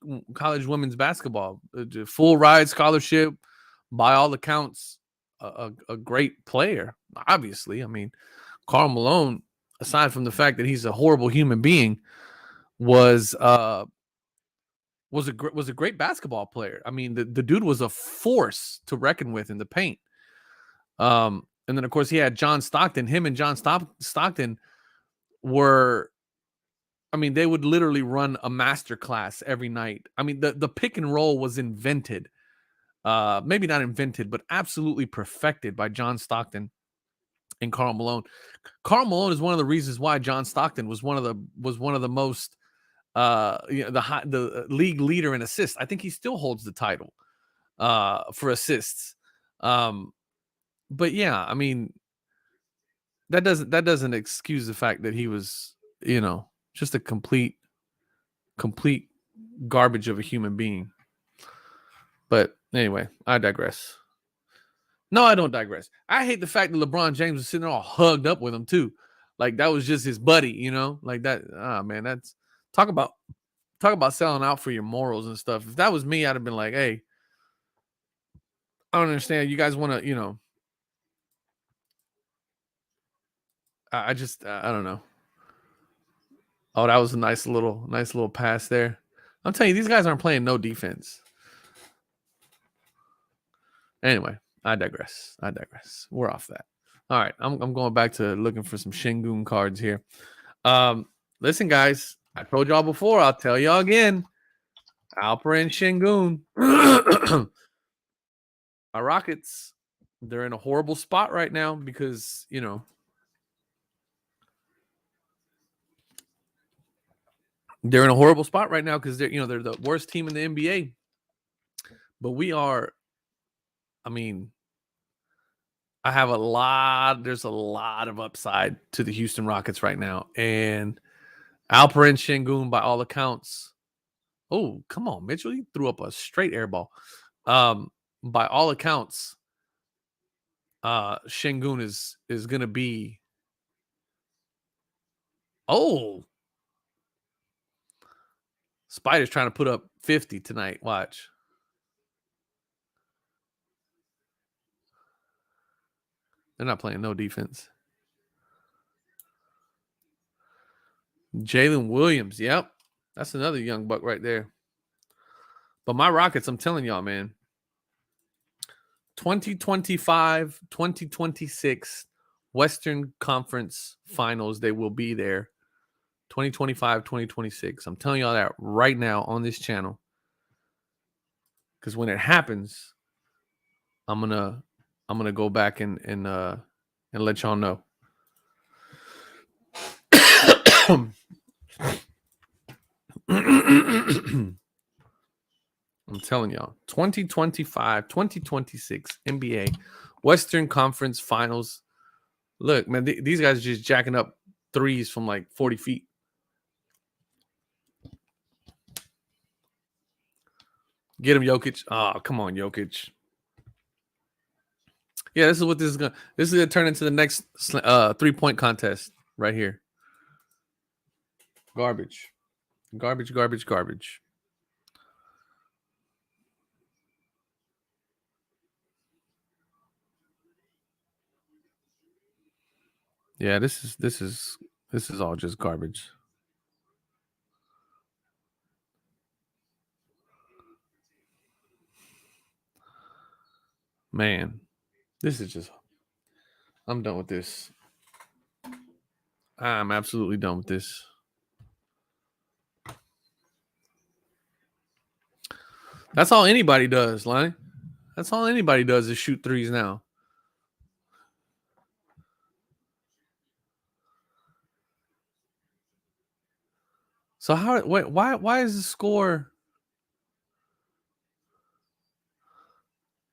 [SPEAKER 1] women's basketball, full ride scholarship, by all accounts, a great player. Obviously, I mean, Karl Malone, aside from the fact that he's a horrible human being, was a great basketball player. I mean, the dude was a force to reckon with in the paint. And then of course he had John Stockton. Him and John Stockton were, I mean, they would literally run a master class every night. I mean, the pick and roll was invented. Maybe not invented, but absolutely perfected by John Stockton and Karl Malone. Karl Malone is one of the reasons why John Stockton was one of the most the league leader in assists. I think he still holds the title for assists. But yeah, I mean, that doesn't excuse the fact that he was, just a complete garbage of a human being. But anyway, I digress. No, I don't digress. I hate the fact that LeBron James was sitting there all hugged up with him too. Like that was just his buddy, like that. Ah, man, that's talk about selling out for your morals and stuff. If that was me, I'd have been like, hey, I don't understand. You guys want to, I just, I don't know. Oh, that was a nice little pass there. I'm telling you, these guys aren't playing no defense. Anyway, I digress. We're off that. All right, I'm going back to looking for some Shingun cards here. Listen, guys, I told y'all before. I'll tell y'all again. Alperen Şengün. Our Rockets, they're in a horrible spot right now because, they're in a horrible spot right now because they're the worst team in the NBA. But we are, I have there's a lot of upside to the Houston Rockets right now. And Alperen Şengün, by all accounts, oh, come on, Mitchell, you threw up a straight air ball. By all accounts, Şengün is going to be, Spider's trying to put up 50 tonight. Watch. They're not playing no defense. Jalen Williams. Yep. That's another young buck right there. But my Rockets, I'm telling y'all, man, 2025, 2026 Western Conference Finals, they will be there. 2025, 2026. I'm telling y'all that right now on this channel. Because when it happens, I'm gonna go back and let y'all know. I'm telling y'all, 2025, 2026 NBA Western Conference Finals. Look, man, these guys are just jacking up threes from like 40 feet. Get him, Jokic. Oh, come on, Jokic. Yeah, this is what this is gonna. This is gonna turn into the next 3-point contest right here. Garbage. Yeah, this is all just garbage. Man, this is just. I'm done with this. I'm absolutely done with this. That's all anybody does, Lonnie. That's all anybody does is shoot threes now. So why is the score?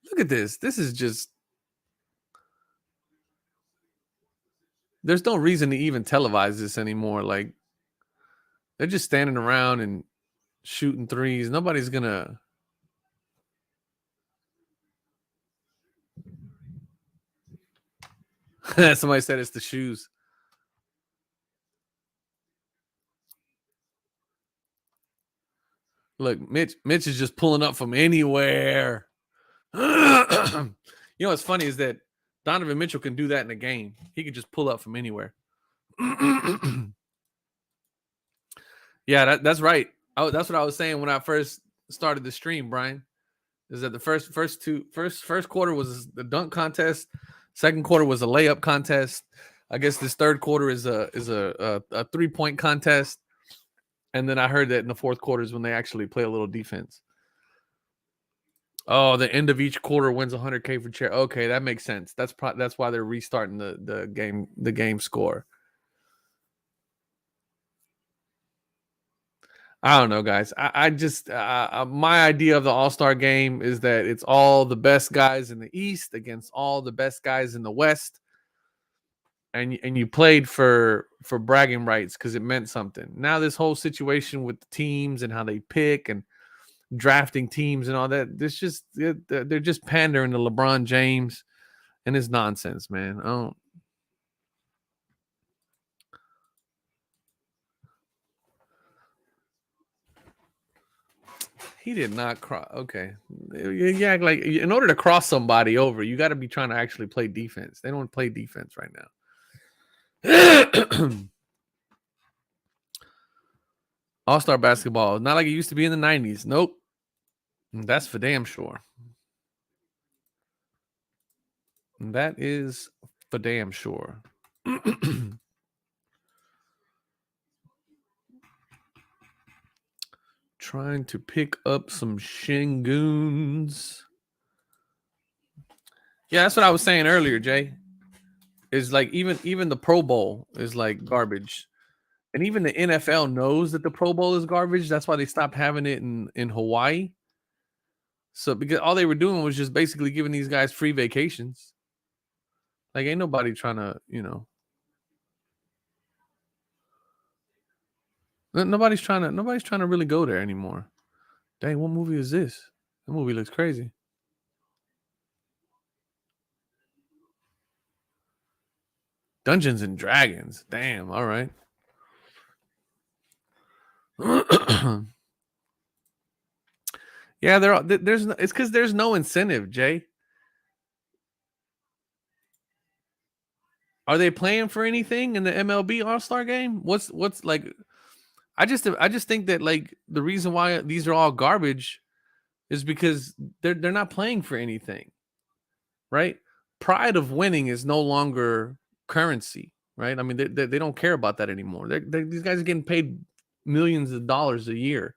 [SPEAKER 1] Look at this. This is just. There's no reason to even televise this anymore. Like, they're just standing around and shooting threes. Nobody's gonna. Somebody said it's the shoes. Look, Mitch is just pulling up from anywhere. What's funny is that Donovan Mitchell can do that in a game. He can just pull up from anywhere. Yeah, that's right. That's what I was saying when I first started the stream, Brian. Is that the first quarter was the dunk contest, second quarter was a layup contest. I guess this third quarter is a 3-point contest, and then I heard that in the fourth quarter is when they actually play a little defense. Oh, the end of each quarter wins 100K for chair. Okay, that makes sense. That's why they're restarting the game score. I don't know, guys. I just my idea of the All-Star game is that it's all the best guys in the East against all the best guys in the West, and you played for bragging rights because it meant something. Now this whole situation with the teams and how they pick and drafting teams and all that, they're just pandering to LeBron James and his nonsense, man. He did not cross. Okay. Yeah, like in order to cross somebody over, you got to be trying to actually play defense. They don't play defense right now. All-Star basketball. Not like it used to be in the 90s. Nope. That's for damn sure. That is for damn sure. Trying to pick up some Shingoons. Yeah, that's what I was saying earlier, Jay. Is like even the Pro Bowl is like garbage. And even the NFL knows that the Pro Bowl is garbage. That's why they stopped having it in Hawaii. So because all they were doing was just basically giving these guys free vacations. Like ain't nobody trying to, nobody's trying to really go there anymore. Dang, what movie is this? That movie looks crazy. Dungeons and Dragons. Damn, all right. Yeah, it's because there's no incentive, Jay. Are they playing for anything in the MLB All-Star game? What's like? I just think that like the reason why these are all garbage is because they're not playing for anything, right? Pride of winning is no longer currency, right? I mean, they don't care about that anymore. These guys are getting paid millions of dollars a year.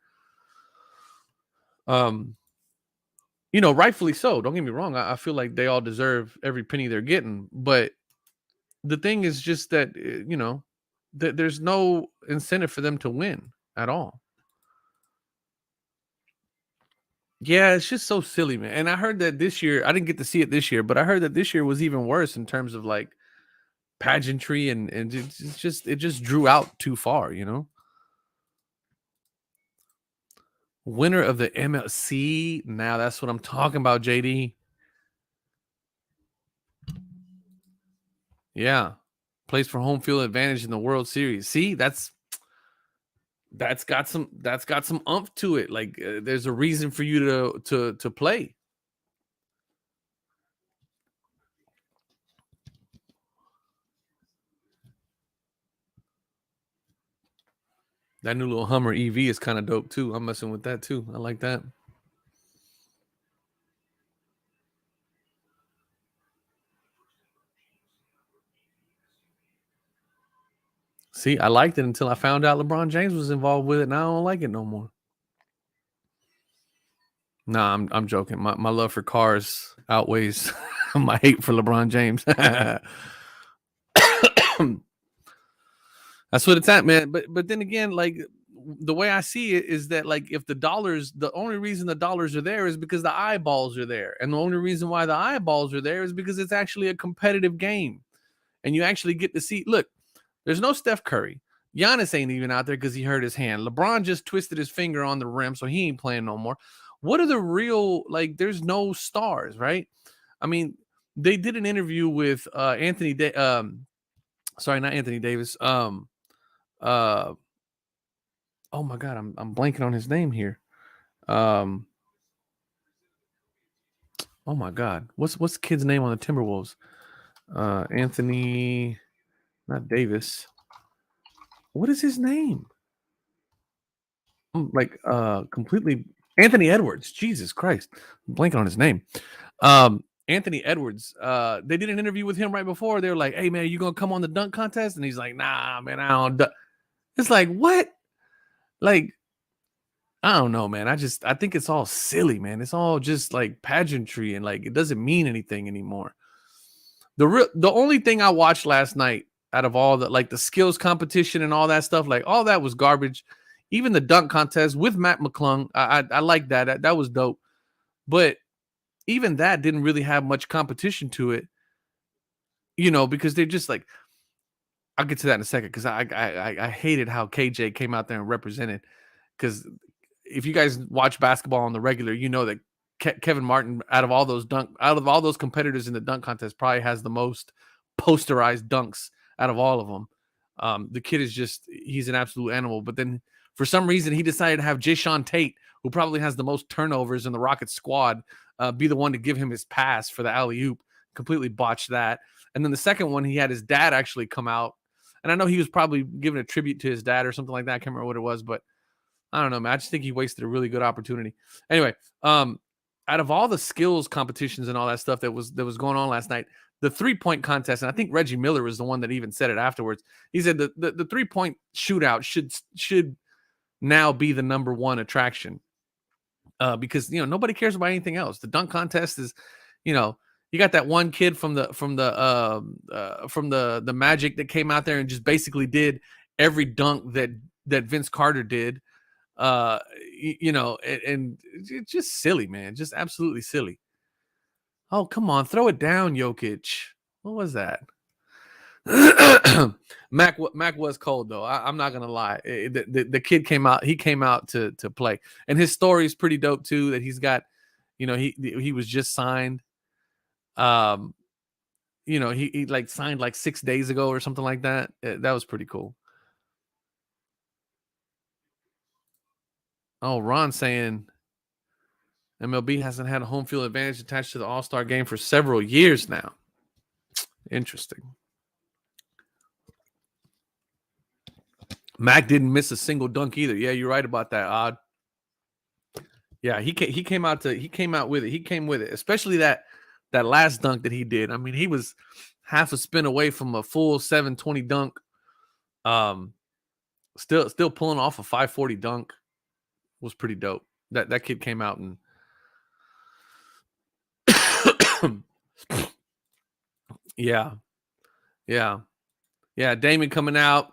[SPEAKER 1] Rightfully so. Don't get me wrong. I feel like they all deserve every penny they're getting, but the thing is just that there's no incentive for them to win at all. Yeah, it's just so silly, man. And I heard that this year, I didn't get to see it this year, but I heard that this year was even worse in terms of like pageantry and it just drew out too far, Winner of the MLC. Now that's what I'm talking about, JD. Yeah. Plays for home field advantage in the World Series. See, that's got some umph to it. Like there's a reason for you to play. That new little Hummer EV is kind of dope too. I'm messing with that too. I like that. See, I liked it until I found out LeBron James was involved with it. Now I don't like it no more. Nah, I'm joking. My love for cars outweighs my hate for LeBron James. That's what it's at, man. But then again, like the way I see it is that like if the only reason the dollars are there is because the eyeballs are there. And the only reason why the eyeballs are there is because it's actually a competitive game. And you actually get to see, look, there's no Steph Curry. Giannis ain't even out there because he hurt his hand. LeBron just twisted his finger on the rim, so he ain't playing no more. What are the real, like, there's no stars, right? I mean, they did an interview with Anthony sorry, not Anthony Davis. Oh my God, I'm blanking on his name here. Oh my God, what's the kid's name on the Timberwolves? Anthony, not Davis. What is his name? Like completely Anthony Edwards. Jesus Christ, I'm blanking on his name. Anthony Edwards. They did an interview with him right before. They were like, "Hey man, you gonna come on the dunk contest?" And he's like, "Nah, man, I don't." It's like what? Like I don't know, man. I think it's all silly, man. It's all just like pageantry and like it doesn't mean anything anymore. The only thing I watched last night out of all the like the skills competition and all that stuff, like all that was garbage. Even the dunk contest with Matt McClung, I like that. That was dope. But even that didn't really have much competition to it, because they're just like, I'll get to that in a second because I hated how KJ came out there and represented. Because if you guys watch basketball on the regular, you know that Kevin Martin, out of all those competitors in the dunk contest, probably has the most posterized dunks out of all of them. The kid is he's an absolute animal. But then for some reason, he decided to have Jayshawn Tate, who probably has the most turnovers in the Rockets squad, be the one to give him his pass for the alley-oop. Completely botched that. And then the second one, he had his dad actually come out. And I know he was probably giving a tribute to his dad or something like that. I can't remember what it was, but I don't know, man. I just think he wasted a really good opportunity. Anyway, out of all the skills competitions and all that stuff that was going on last night, the 3-point contest, and I think Reggie Miller was the one that even said it afterwards. He said the 3-point shootout should now be the number one attraction. Because nobody cares about anything else. The dunk contest is, you got that one kid from the Magic that came out there and just basically did every dunk that Vince Carter did. And it's just silly, man. Just absolutely silly. Oh, come on, throw it down, Jokic. What was that? Mac was cold though. I'm not gonna lie. The kid came out. He came out to play, and his story is pretty dope too. That he's got, he was just signed. He like signed like 6 days ago or something like that. That was pretty cool. Oh, Ron saying MLB hasn't had a home field advantage attached to the All-Star game for several years now. Interesting. Mac didn't miss a single dunk either. Yeah, you're right about that, Odd. Yeah, he came out with it. He came with it, especially that last dunk that he did. I mean, he was half a spin away from a full 720 dunk. Still pulling off a 540 dunk was pretty dope. That kid came out and yeah. Damon coming out.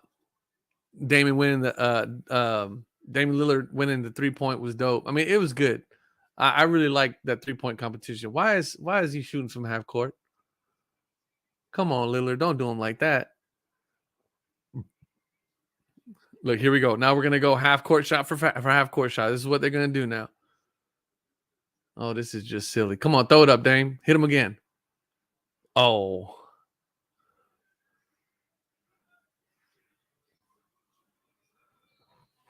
[SPEAKER 1] Damon winning the Damian Lillard winning the 3-point was dope. I mean, it was good. I really like that 3-point competition. Why is he shooting from half court? Come on, Lillard, don't do him like that. Look, here we go. Now we're gonna go half court shot for half court shot. This is what they're gonna do now. Oh, this is just silly. Come on, throw it up, Dame. Hit him again. Oh.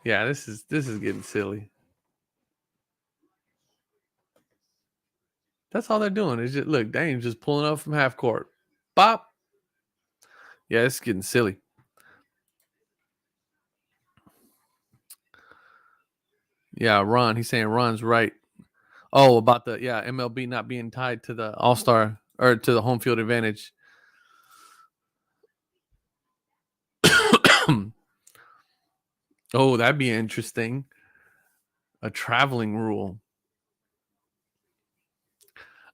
[SPEAKER 1] Yeah, this is getting silly. That's all they're doing. Is just look, Dame's just pulling up from half court. Bop. Yeah, it's getting silly. Yeah, Ron. He's saying Ron's right. Oh, about the MLB not being tied to the All-Star or to the home field advantage. Oh, that'd be interesting. A traveling rule.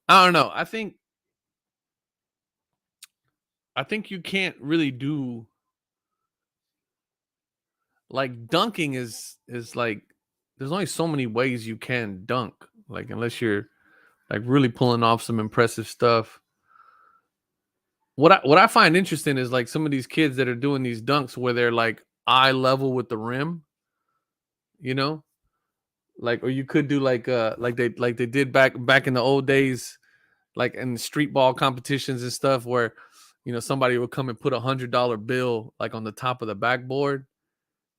[SPEAKER 1] I don't know. I think you can't really do like dunking is like there's only so many ways you can dunk. Like unless you're like really pulling off some impressive stuff. What I find interesting is like some of these kids that are doing these dunks where they're like eye level with the rim, like or you could do like they did back in the old days, like in street ball competitions and stuff where somebody would come and put $100 bill like on the top of the backboard,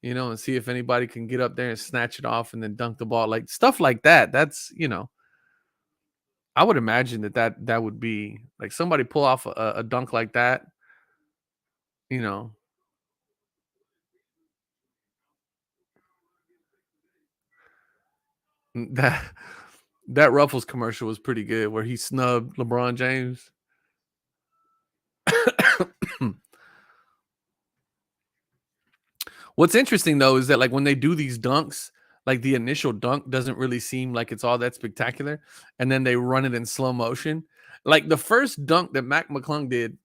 [SPEAKER 1] and see if anybody can get up there and snatch it off and then dunk the ball, like stuff like that. That's I would imagine that would be like somebody pull off a dunk like that, you know. That Ruffles commercial was pretty good where he snubbed LeBron James. What's interesting though is that like when they do these dunks, like the initial dunk doesn't really seem like it's all that spectacular, and then they run it in slow motion. Like the first dunk that Mac McClung did,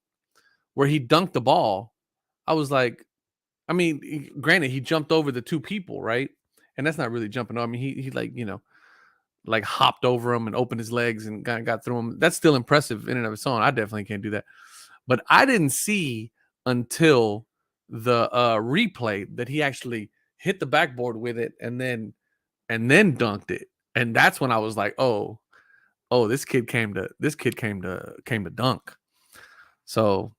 [SPEAKER 1] where he dunked the ball, I was like, I mean, granted he jumped over the two people, right? And that's not really jumping. I mean, he like like hopped over him and opened his legs and got through him. That's still impressive in and of its own. I definitely can't do that. But I didn't see until the replay that he actually hit the backboard with it and then dunked it. And that's when I was like, oh, this kid came to dunk. So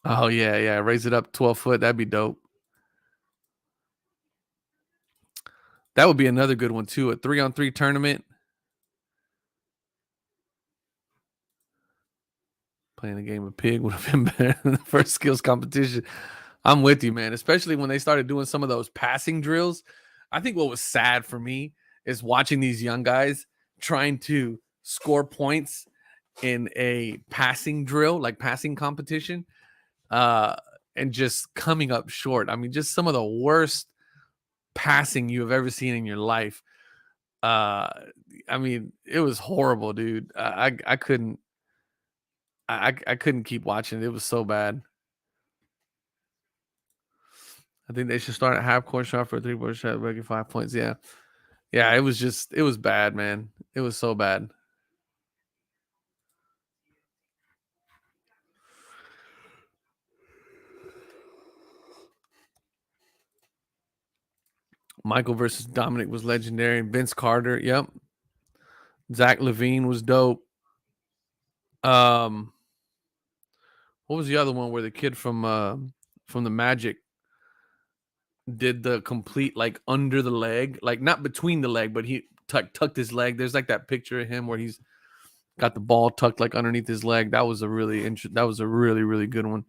[SPEAKER 1] oh yeah, raise it up 12 foot. That'd be dope. That would be another good one too. A 3-on-3 tournament. Playing a game of pig would have been better than the first skills competition. I'm with you, man. Especially when they started doing some of those passing drills. I think what was sad for me is watching these young guys trying to score points in a passing drill, like passing competition, and just coming up short. I mean, just some of the worst passing you have ever seen in your life. I mean, it was horrible, dude. I couldn't I couldn't keep watching. It was so bad. I think they should start at half court shot for a 3-point shot, making 5 points. Yeah. Yeah, it was bad, man. It was so bad. Michael versus Dominic was legendary. Vince Carter, yep. Zach LaVine was dope. What was the other one where the kid from the Magic did the complete like under the leg, like not between the leg, but he tucked his leg. There's like that picture of him where he's got the ball tucked like underneath his leg. That was a really really good one.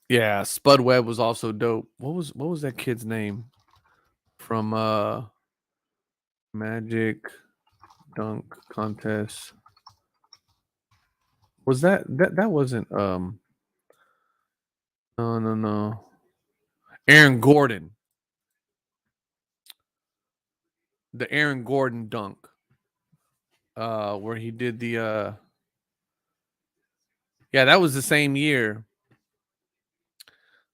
[SPEAKER 1] Yeah, Spud Webb was also dope. What was that kid's name from Magic dunk contest? Was that wasn't no. Aaron Gordon. The Aaron Gordon dunk. Where he did the yeah, that was the same year.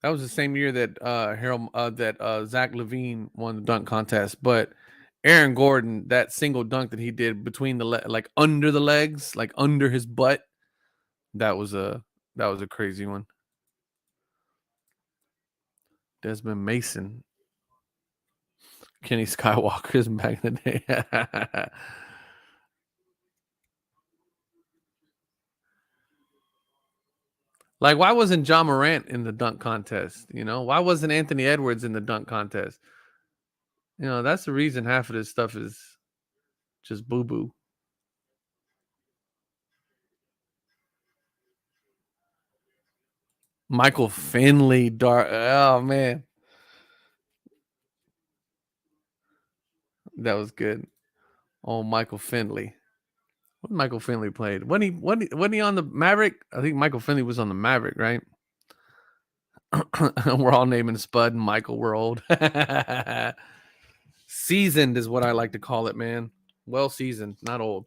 [SPEAKER 1] That was the same year that Zach LaVine won the dunk contest. But Aaron Gordon, that single dunk that he did between the like under the legs, like under his butt, that was a crazy one. Desmond Mason, Kenny Skywalker's back in the day. Like, why wasn't John Morant in the dunk contest? You know, why wasn't Anthony Edwards in the dunk contest? You know, that's the reason half of this stuff is just boo boo. Michael Finley, oh man, that was good. Oh, Michael Finley. What Michael Finley played? When he on the Maverick? I think Michael Finley was on the Maverick, right? We're all naming Spud and Michael. We're old. Seasoned is what I like to call it, man. Well seasoned, not old.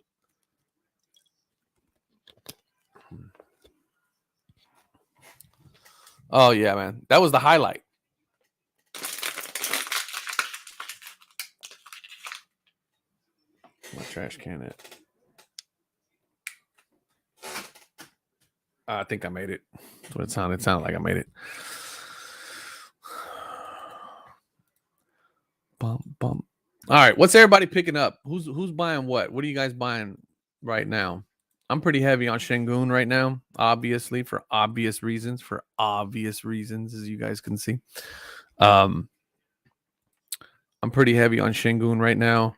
[SPEAKER 1] Oh yeah, man. That was the highlight. My trash can it. I think I made it. That's what it sounded. It sounded like I made it. Bump, bump. All right. What's everybody picking up? Who's buying what? What are you guys buying right now? I'm pretty heavy on Şengün right now, obviously, for obvious reasons. As you guys can see. I'm pretty heavy on Şengün right now.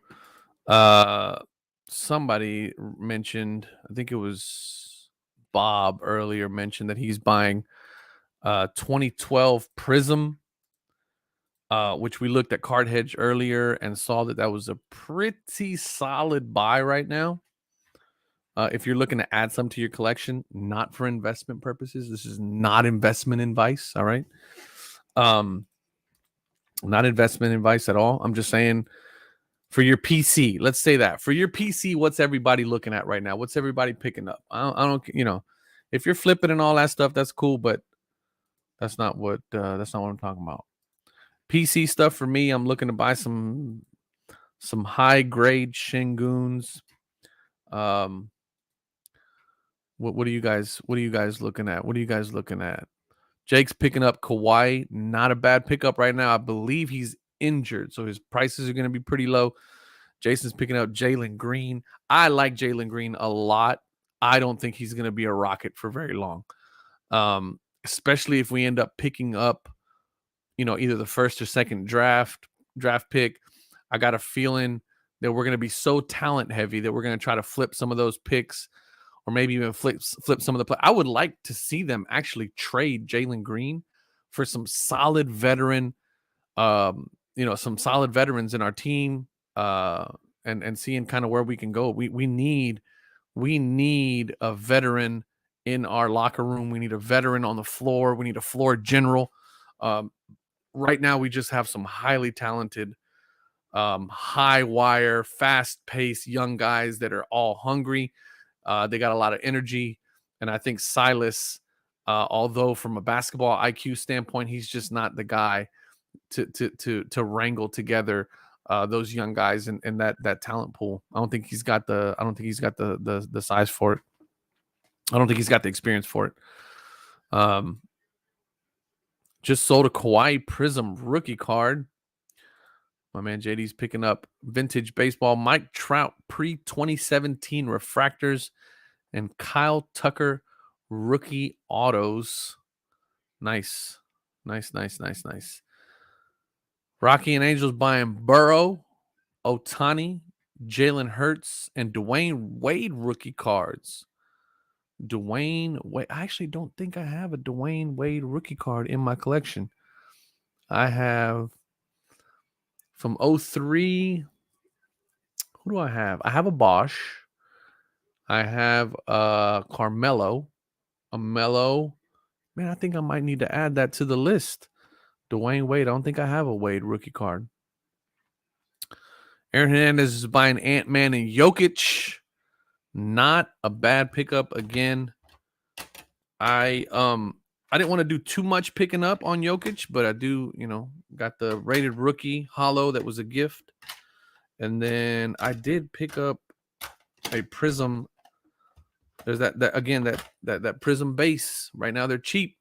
[SPEAKER 1] Somebody mentioned, I think it was Bob earlier, mentioned that he's buying 2012 Prism, which we looked at Card Hedge earlier and saw that was a pretty solid buy right now. If you're looking to add some to your collection, not for investment purposes, this is not investment advice. All right. Not investment advice at all. I'm just saying for your PC, let's say that for your PC, what's everybody looking at right now? What's everybody picking up? I don't, if you're flipping and all that stuff, that's cool, but that's not what I'm talking about. PC stuff for me, I'm looking to buy some high grade Şengüns. What are you guys looking at? What are you guys looking at? Jake's picking up Kawhi. Not a bad pickup right now. I believe he's injured, so his prices are going to be pretty low. Jason's picking up Jalen Green. I like Jalen Green a lot. I don't think he's going to be a Rocket for very long, especially if we end up picking up, either the first or second draft pick. I got a feeling that we're going to be so talent heavy that we're going to try to flip some of those picks, or maybe even flip some of the play. I would like to see them actually trade Jalen Green for some solid veteran, some solid veterans in our team, and seeing kind of where we can go. We need a veteran in our locker room. We need a veteran on the floor. We need a floor general. Right now, we just have some highly talented, high wire, fast paced young guys that are all hungry. They got a lot of energy. And I think Silas, although from a basketball IQ standpoint, he's just not the guy to wrangle together those young guys and that talent pool. I don't think he's got the size for it. I don't think he's got the experience for it. Just sold a Kawhi Prism rookie card. My man JD's picking up vintage baseball. Mike Trout pre-2017 refractors and Kyle Tucker rookie autos. Nice. Rocky and Angels buying Burrow, Ohtani, Jalen Hurts, and Dwayne Wade rookie cards. Dwayne Wade. I actually don't think I have a Dwayne Wade rookie card in my collection. I have from 03. Who do I have? I have a Bosch. I have Carmelo. A Melo. Man, I think I might need to add that to the list. Dwayne Wade. I don't think I have a Wade rookie card. Aaron Hernandez is buying Ant-Man and Jokic. Not a bad pickup again. I didn't want to do too much picking up on Jokic, but I do, got the rated rookie hollow that was a gift. And then I did pick up a Prism. There's that Prism base. Right now they're cheap.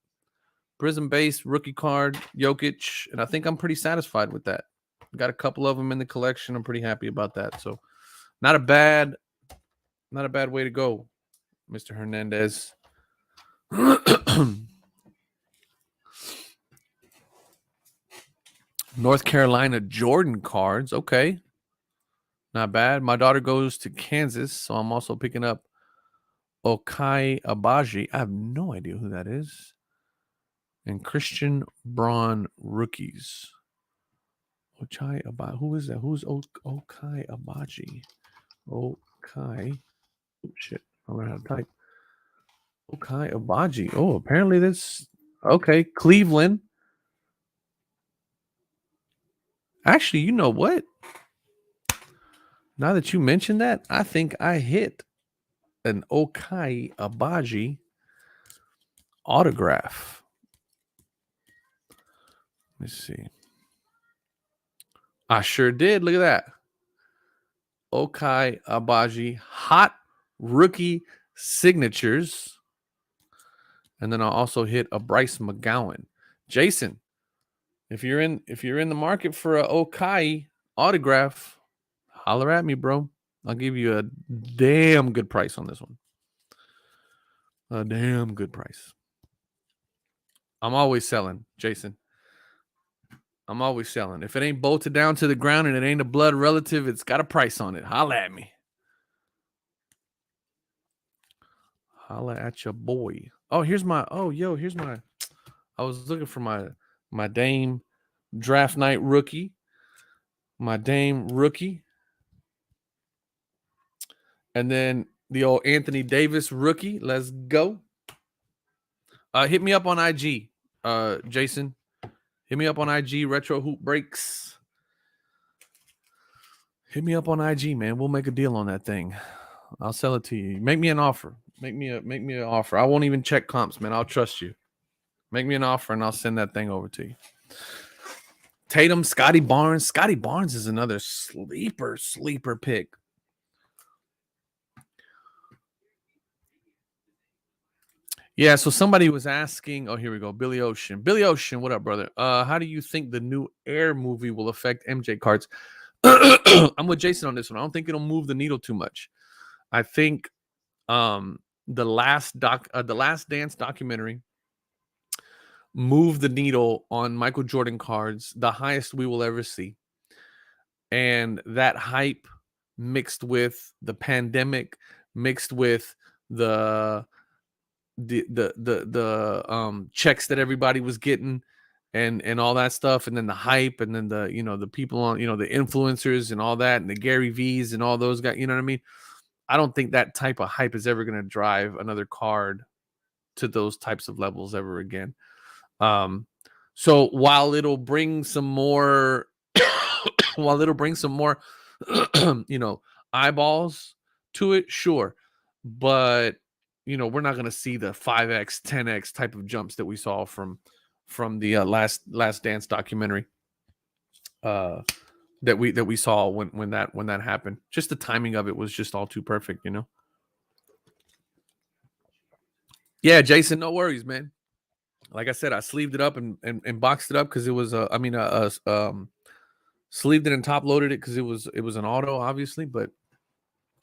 [SPEAKER 1] Prism base, rookie card, Jokic, and I think I'm pretty satisfied with that. Got a couple of them in the collection. I'm pretty happy about that. So not a bad way to go, Mr. Hernandez. North Carolina Jordan cards. Okay. Not bad. My daughter goes to Kansas, so I'm also picking up Ochai Agbaji. I have no idea who that is. And Christian Braun rookies. Ochai Agbaji. Who is that? Who's Ochai Agbaji? Ochai. Oh, shit. I don't know how to type. Ochai Agbaji. Oh, apparently this. Okay. Cleveland. Actually, you know what? Now that you mentioned that, I think I hit an Ochai Agbaji autograph. Let me see. I sure did. Look at that. Ochai Agbaji hot rookie signatures. And then I'll also hit a Bryce McGowan. Jason, if you're in the market for a Ochai autograph, holler at me, bro. I'll give you a damn good price on this one. A damn good price. I'm always selling, Jason. I'm always selling. If it ain't bolted down to the ground and it ain't a blood relative, it's got a price on it. Holla at me. Holla at your boy. Oh, here's my. I was looking for my Dame draft night rookie. My Dame rookie. And then the old Anthony Davis rookie. Let's go. Hit me up on IG, Jason. Hit me up on IG, Retro Hoop Breaks. Hit me up on IG, man. We'll make a deal on that thing. I'll sell it to you. Make me an offer. Make me an offer. I won't even check comps, man. I'll trust you. Make me an offer and I'll send that thing over to you. Tatum, Scotty Barnes. Scotty Barnes is another sleeper pick. Yeah, so somebody was asking, oh, here we go. Billy Ocean. Billy Ocean, what up, brother? How do you think the new Air movie will affect MJ cards? I'm with Jason on this one. I don't think it'll move the needle too much. I think the Last Dance documentary moved the needle on Michael Jordan cards, the highest we will ever see. And that hype mixed with the pandemic, mixed with the checks that everybody was getting and all that stuff, and then the hype, and then the people on, the influencers and all that, and the Gary V's and all those guys, you know what I mean? I don't think that type of hype is ever going to drive another card to those types of levels ever again. So while it'll bring some more, you know, eyeballs to it, sure, but we're not going to see the 5x, 10x type of jumps that we saw from the Last Dance documentary that we saw when that happened. Just the timing of it was just all too perfect, Yeah, Jason, no worries, man. Like I said, I sleeved it up and boxed it up because it was sleeved it and top loaded it because it was an auto, obviously. But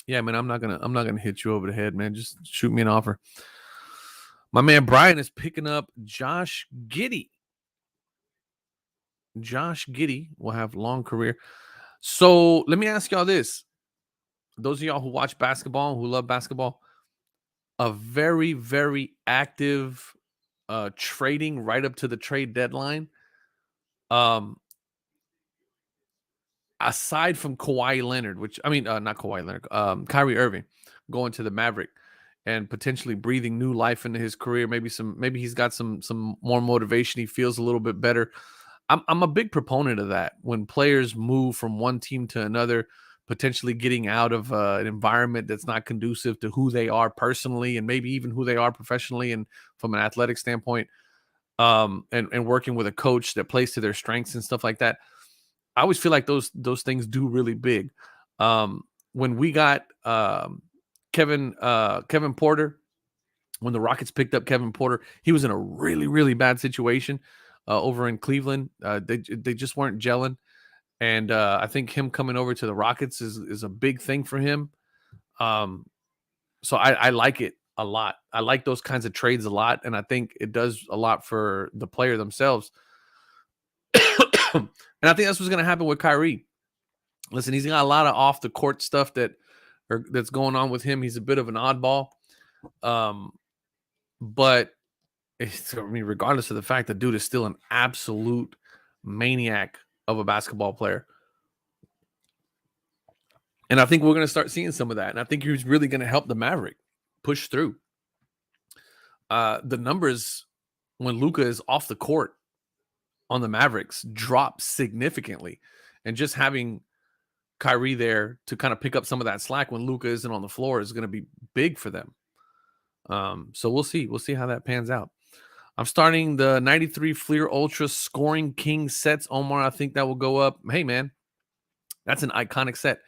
[SPEAKER 1] yeah, man, I'm not gonna hit you over the head, man. Just shoot me an offer. My man Brian is picking up Josh Giddey. Josh Giddey will have long career. So let me ask y'all this: those of y'all who watch basketball, who love basketball, a very, very active trading right up to the trade deadline. Aside from Kawhi Leonard, not Kawhi Leonard, Kyrie Irving going to the Maverick and potentially breathing new life into his career. Maybe he's got some more motivation. He feels a little bit better. I'm a big proponent of that. When players move from one team to another, potentially getting out of an environment that's not conducive to who they are personally and maybe even who they are professionally and from an athletic standpoint, and working with a coach that plays to their strengths and stuff like that. I always feel like those things do really big. When we got Kevin Porter, when the Rockets picked up Kevin Porter, he was in a really, really bad situation over in Cleveland. They just weren't gelling. And I think him coming over to the Rockets is a big thing for him. So I like it a lot. I like those kinds of trades a lot. And I think it does a lot for the player themselves. And I think that's what's going to happen with Kyrie. Listen, he's got a lot of off the court stuff that's going on with him. He's a bit of an oddball. But regardless of the fact that dude is still an absolute maniac of a basketball player. And I think we're going to start seeing some of that. And I think he's really going to help the Maverick push through. The numbers when Luka is off the court on the Mavericks drop significantly. And just having Kyrie there to kind of pick up some of that slack when Luka isn't on the floor is going to be big for them. So we'll see. We'll see how that pans out. I'm starting the 93 Fleer Ultra Scoring King sets, Omar. I think that will go up. Hey, man, that's an iconic set.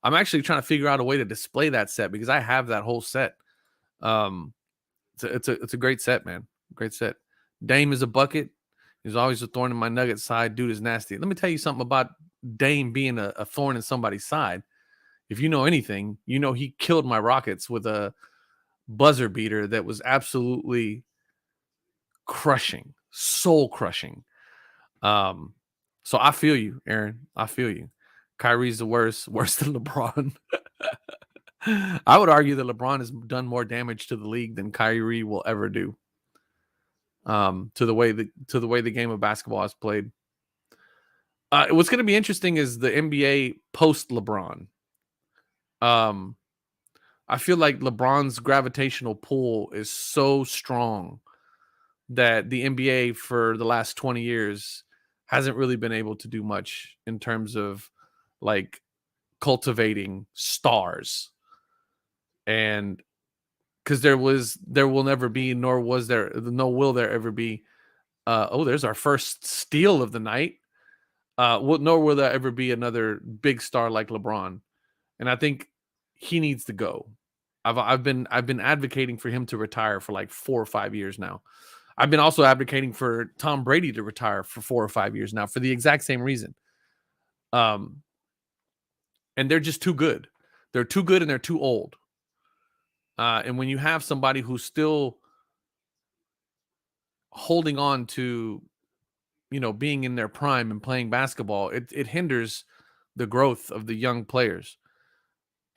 [SPEAKER 1] I'm actually trying to figure out a way to display that set because I have that whole set. It's a great set, man. Great set. Dame is a bucket. He's always a thorn in my Nuggets side. Dude is nasty. Let me tell you something about Dame being a thorn in somebody's side. If you know anything, you know he killed my Rockets with a buzzer beater that was absolutely crushing, soul crushing. So I feel you, Aaron. I feel you. Kyrie's the worst than LeBron. I would argue that LeBron has done more damage to the league than Kyrie will ever do. To the way the game of basketball is played. What's going to be interesting is the NBA post LeBron. I feel like LeBron's gravitational pull is so strong that the NBA for the last 20 years hasn't really been able to do much in terms of like cultivating stars. And because there will never be, nor will there ever be. There's our first steal of the night. Nor will there ever be another big star like LeBron. And I think he needs to go. I've been advocating for him to retire for like 4 or 5 years now. I've been also advocating for Tom Brady to retire for 4 or 5 years now for the exact same reason. And they're just too good. They're too good and they're too old. And when you have somebody who's still holding on to, being in their prime and playing basketball, it hinders the growth of the young players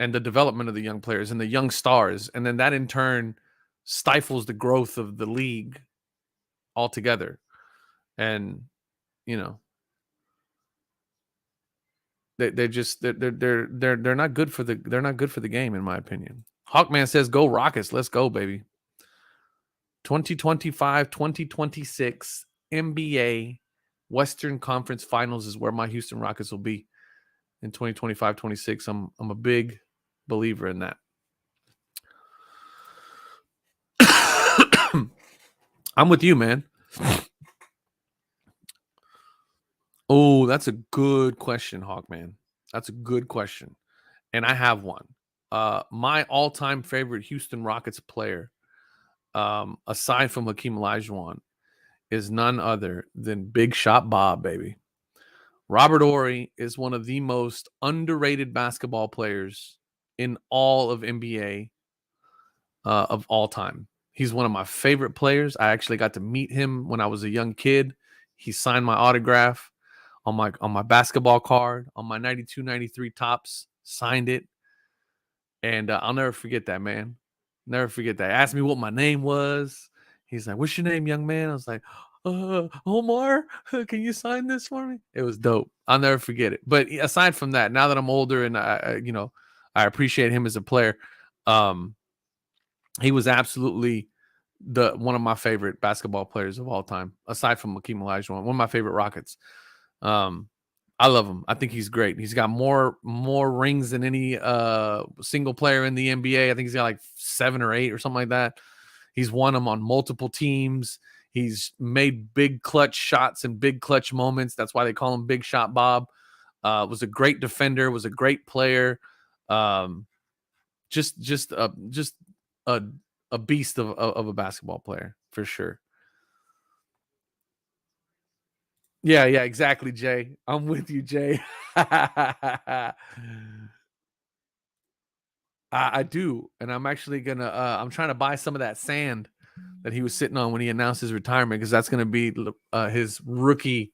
[SPEAKER 1] and the development of the young players and the young stars. And then that in turn stifles the growth of the league altogether. And, they're not good for the game, in my opinion. Hawkman says, go Rockets. Let's go, baby. 2025-2026 NBA Western Conference Finals is where my Houston Rockets will be in 2025-26. I'm a big believer in that. I'm with you, man. Oh, that's a good question, Hawkman. That's a good question. And I have one. My all-time favorite Houston Rockets player, aside from Hakeem Olajuwon, is none other than Big Shot Bob, baby. Robert Horry is one of the most underrated basketball players in all of NBA of all time. He's one of my favorite players. I actually got to meet him when I was a young kid. He signed my autograph on my basketball card, on my 92-93 Topps, signed it. And I'll never forget that, man. Never forget that. Asked me what my name was. He's like, "What's your name, young man?" I was like, Omar, can you sign this for me? It was dope. I'll never forget it. But aside from that, now that I'm older and I appreciate him as a player, he was absolutely one of my favorite basketball players of all time, aside from Hakeem Olajuwon, one of my favorite Rockets. I love him. I think he's great. He's got more rings than any single player in the NBA. I think he's got like 7 or 8 or something like that. He's won them on multiple teams. He's made big clutch shots and big clutch moments. That's why they call him Big Shot Bob. Was a great defender. Was a great player. Just a beast of a basketball player for sure. Yeah, exactly, Jay. I'm with you, Jay. I do, and I'm actually gonna. I'm trying to buy some of that sand that he was sitting on when he announced his retirement, because that's gonna be his rookie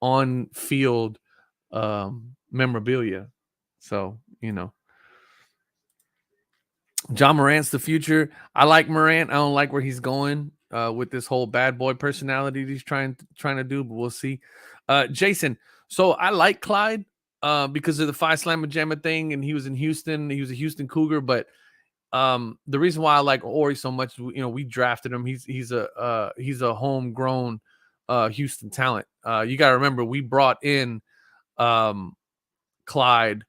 [SPEAKER 1] on-field memorabilia. So Ja Morant's the future. I like Morant. I don't like where he's going with this whole bad boy personality he's trying to do, but we'll see. Jason, so I like Clyde because of the Phi Slamma Jamma thing, and he was in Houston. He was a Houston Cougar, but the reason why I like Horry so much, we drafted him. He's a homegrown Houston talent. You got to remember, we brought in Clyde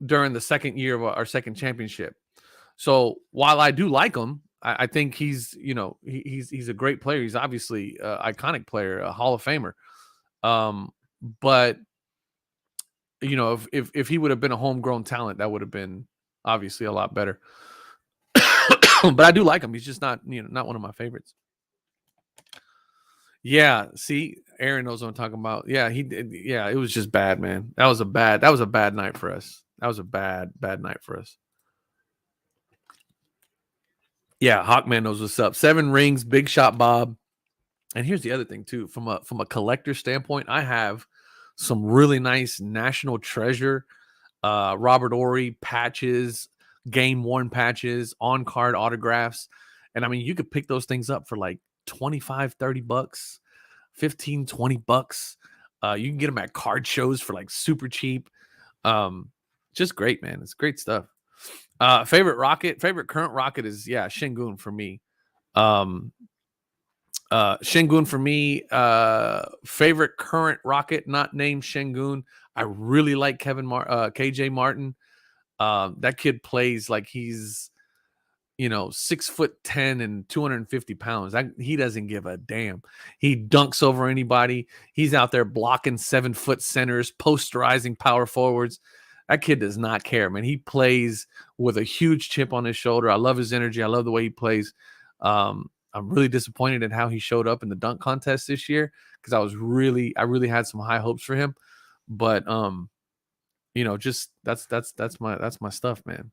[SPEAKER 1] during the second year of our second championship. So while I do like him, I think he's he's a great player. He's obviously an iconic player, a Hall of Famer. But if he would have been a homegrown talent, that would have been obviously a lot better. But I do like him. He's just not not one of my favorites. Yeah, see, Aaron knows what I'm talking about. Yeah, he did. Yeah, it was just bad, man. That was a bad night for us. That was a bad night for us. Yeah, Hawkman knows what's up. 7 rings, Big Shot Bob. And here's the other thing too, from a collector standpoint, I have some really nice national treasure Robert Horry patches, game worn patches, on card autographs. And I mean, you could pick those things up for like 25, 30 bucks, 15, 20 bucks. You can get them at card shows for like super cheap. Just great, man. It's great stuff. Favorite current Rocket is Sengun for me. Sengun for me. Favorite current Rocket, not named Sengun. I really like KJ Martin. That kid plays like he's 6'10" and 250 pounds. He doesn't give a damn. He dunks over anybody. He's out there blocking 7-foot centers, posterizing power forwards. That kid does not care, man. He plays with a huge chip on his shoulder. I love his energy. I love the way he plays. I'm really disappointed in how he showed up in the dunk contest this year, because I really had some high hopes for him. But just that's my stuff, man.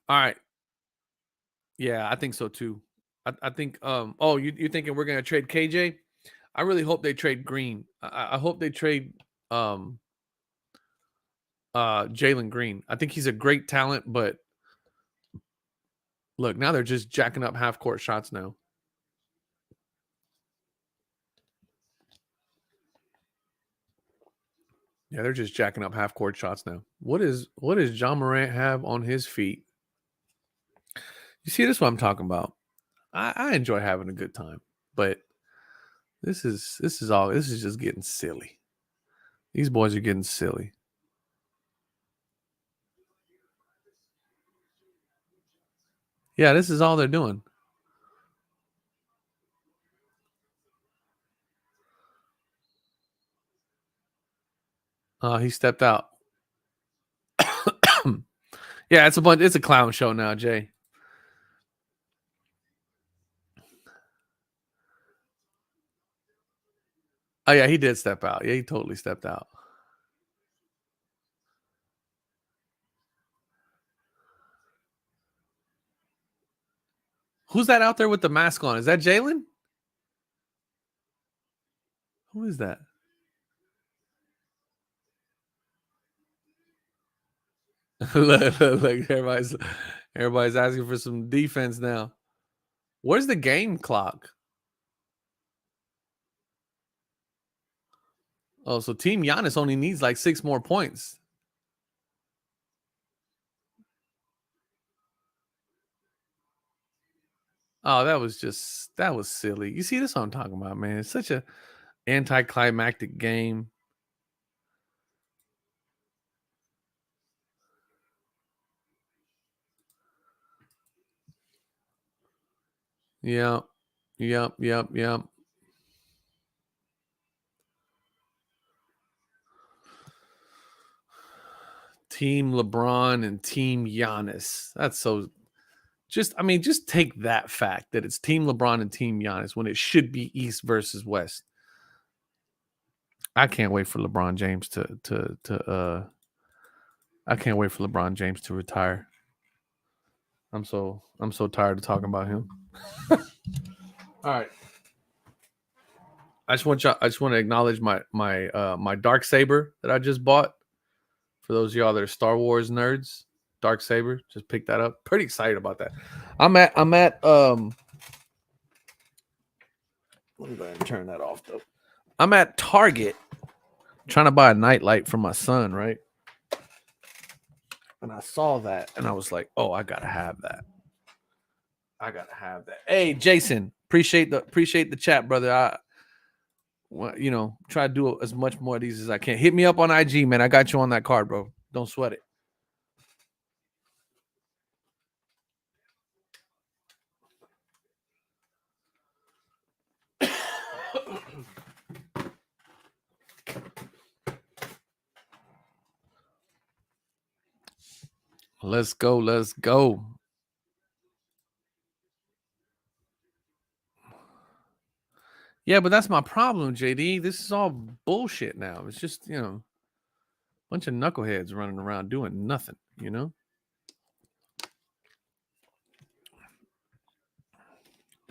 [SPEAKER 1] All right. Yeah, I think so too. I think you're thinking we're gonna trade KJ? I really hope they trade Green. I hope they trade Jalen Green. I think he's a great talent, but look, now they're just jacking up half court shots now. Yeah, they're just jacking up half court shots now. What does John Morant have on his feet? You see, this is what I'm talking about. I enjoy having a good time, but this is just getting silly. These boys are getting silly. Yeah, this is all they're doing. He stepped out. Yeah, it's a clown show now, Jay. Oh yeah, he did step out. Yeah, he totally stepped out. Who's that out there with the mask on? Is that Jalen? Who is that? Look, everybody's asking for some defense now. Where's the game clock? Oh, so Team Giannis only needs like 6 more points. Oh, that was silly. You see, this what I'm talking about, man. It's such a anticlimactic game. Yep. Yep. Yep. Yep. Team LeBron and Team Giannis. That's so just take that fact that it's Team LeBron and Team Giannis when it should be East versus West. I can't wait for LeBron James I can't wait for LeBron James to retire. I'm so tired of talking about him. All right. I just want to acknowledge my dark saber that I just bought. For those of y'all that are Star Wars nerds, dark saber, just picked that up. Pretty excited about that. I'm at let me go ahead and turn that off though. I'm at Target trying to buy a nightlight for my son, right? And I saw that and I was like, "Oh, I got to have that. I got to have that." Hey, Jason, appreciate the chat, brother. Try to do as much more of these as I can. Hit me up on IG, man. I got you on that card, bro. Don't sweat it. Let's go. Let's go. Yeah, but that's my problem, JD. This is all bullshit now. It's just, a bunch of knuckleheads running around doing nothing,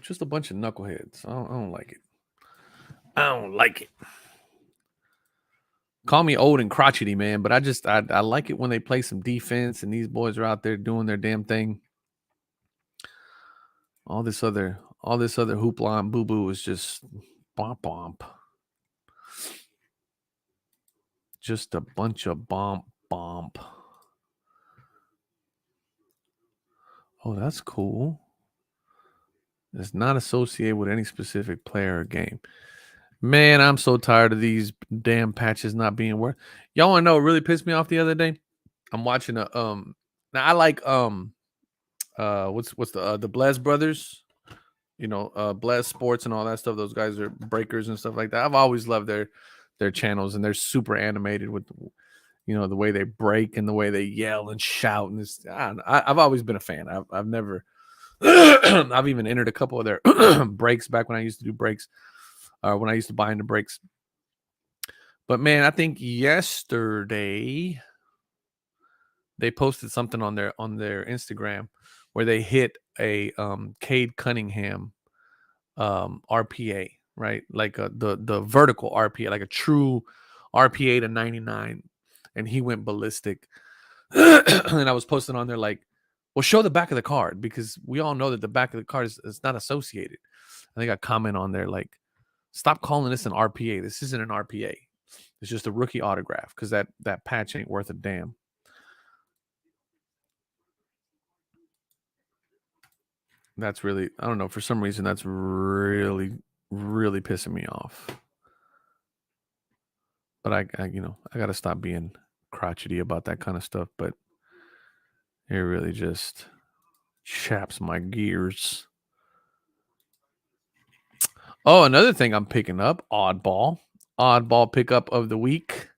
[SPEAKER 1] Just a bunch of knuckleheads. I don't like it. I don't like it. Call me old and crotchety, man, but I like it when they play some defense and these boys are out there doing their damn thing. All this other hoopla and boo boo is just bomp bomp. Just a bunch of bomp bomp. Oh, that's cool. It's not associated with any specific player or game. Man, I'm so tired of these damn patches not being worth. Y'all want to know what really pissed me off the other day? I'm watching a now I like what's the Blez brothers, Blez Sports and all that stuff. Those guys are breakers and stuff like that. I've always loved their channels and they're super animated with the way they break and the way they yell and shout and this. I've always been a fan. I've never I've even entered a couple of their breaks back when I used to do breaks, when I used to buy into breaks. But man, I think yesterday they posted something on their Instagram where they hit a Cade Cunningham RPA, right? Like the vertical RPA, like a true RPA to 99, and he went ballistic. And I was posting on there like, well, show the back of the card because we all know that the back of the card is not associated. I think I comment on there like, stop calling this an RPA. This isn't an RPA. It's just a rookie autograph because that patch ain't worth a damn. That's really, I don't know, for some reason that's really, really pissing me off. But I got to stop being crotchety about that kind of stuff. But it really just chaps my gears. Oh, another thing I'm picking up, oddball pickup of the week,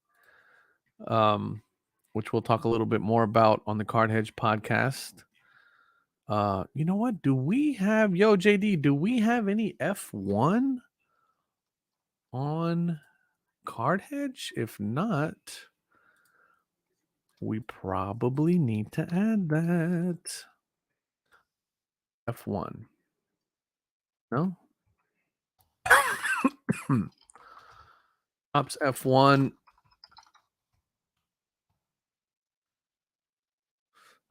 [SPEAKER 1] which we'll talk a little bit more about on the Card Hedge podcast. You know what? Do we have JD? Do we have any F1 on Card Hedge? If not, we probably need to add that. F1. No? Ops F1.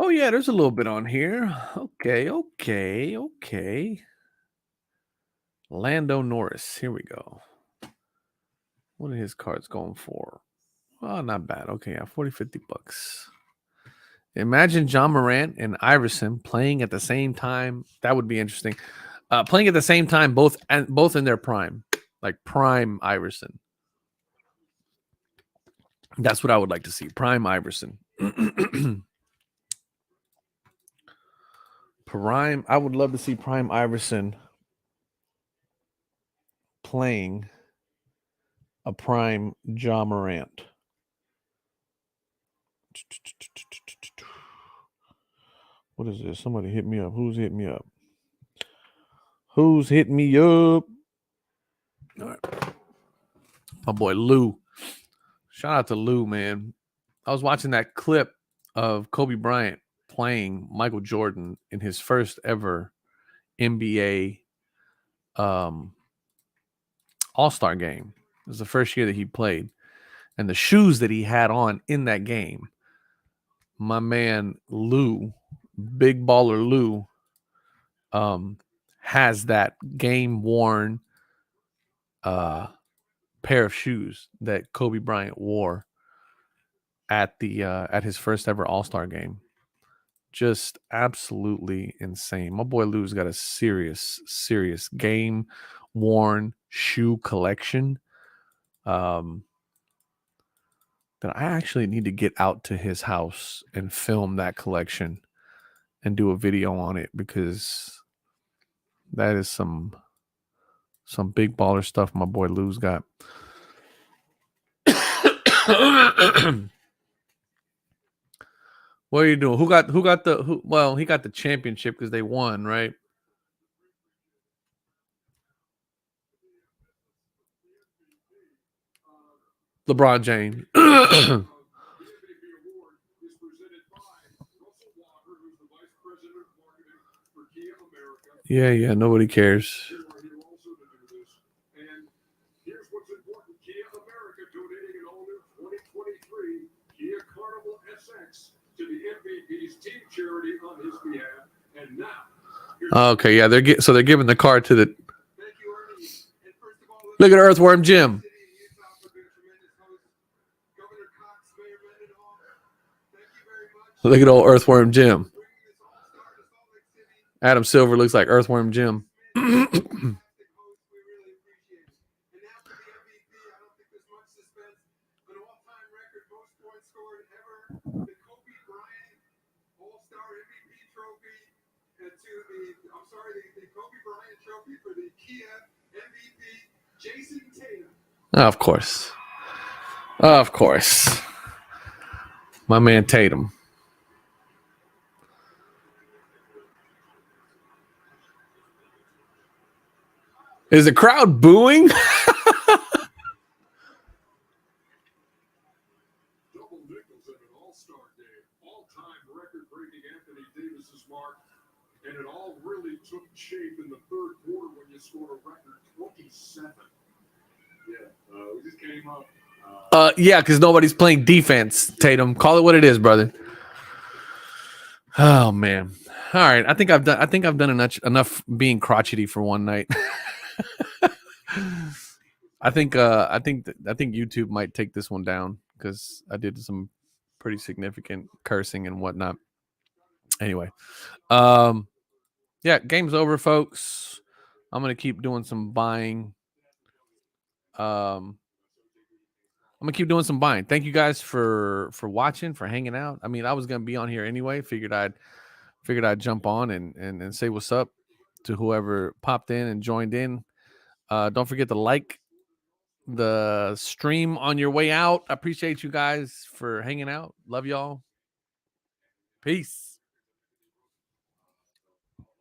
[SPEAKER 1] Oh, yeah, there's a little bit on here. Okay. Lando Norris. Here we go. What are his cards going for? Oh, not bad. Okay, yeah, 40, 50 bucks. Imagine John Morant and Iverson playing at the same time. That would be interesting. Playing at the same time, both in their prime, like prime Iverson. That's what I would like to see. Prime Iverson. Prime. I would love to see Prime Iverson playing a prime John Morant. What is this? Somebody hit me up. Who's hitting me up? Who's hitting me up? All right. My boy Lou. Shout out to Lou, man. I was watching that clip of Kobe Bryant playing Michael Jordan in his first ever NBA All-Star game. It was the first year that he played. And the shoes that he had on in that game, my man Lou, big baller Lou, has that game-worn pair of shoes that Kobe Bryant wore at his first ever All-Star game. Just absolutely insane. My boy Lou's got a serious game-worn shoe collection. That I actually need to get out to his house and film that collection and do a video on it, because that is some big baller stuff my boy Lou's got. What are you doing? He got the championship because they won, right? LeBron James. Yeah, nobody cares. Okay, yeah, they're giving the card to the. Look at Earthworm Jim. Look at old Earthworm Jim. Adam Silver looks like Earthworm Jim. Of course. My man Tatum. Is the crowd booing?
[SPEAKER 2] And it all really took shape in the third quarter when you scored a record 27. We just came up.
[SPEAKER 1] Yeah, because nobody's playing defense, Tatum. Call it what it is, brother. Oh man. All right. I think I've done enough being crotchety for one night. I think YouTube might take this one down because I did some pretty significant cursing and whatnot. Anyway, yeah, game's over, folks. I'm gonna keep doing some buying. I'm gonna keep doing some buying. Thank you guys for watching, for hanging out. I mean, I was gonna be on here anyway. Figured I'd jump on and say what's up to whoever popped in and joined in. Don't forget to like the stream on your way out. I appreciate you guys for hanging out. Love y'all. Peace.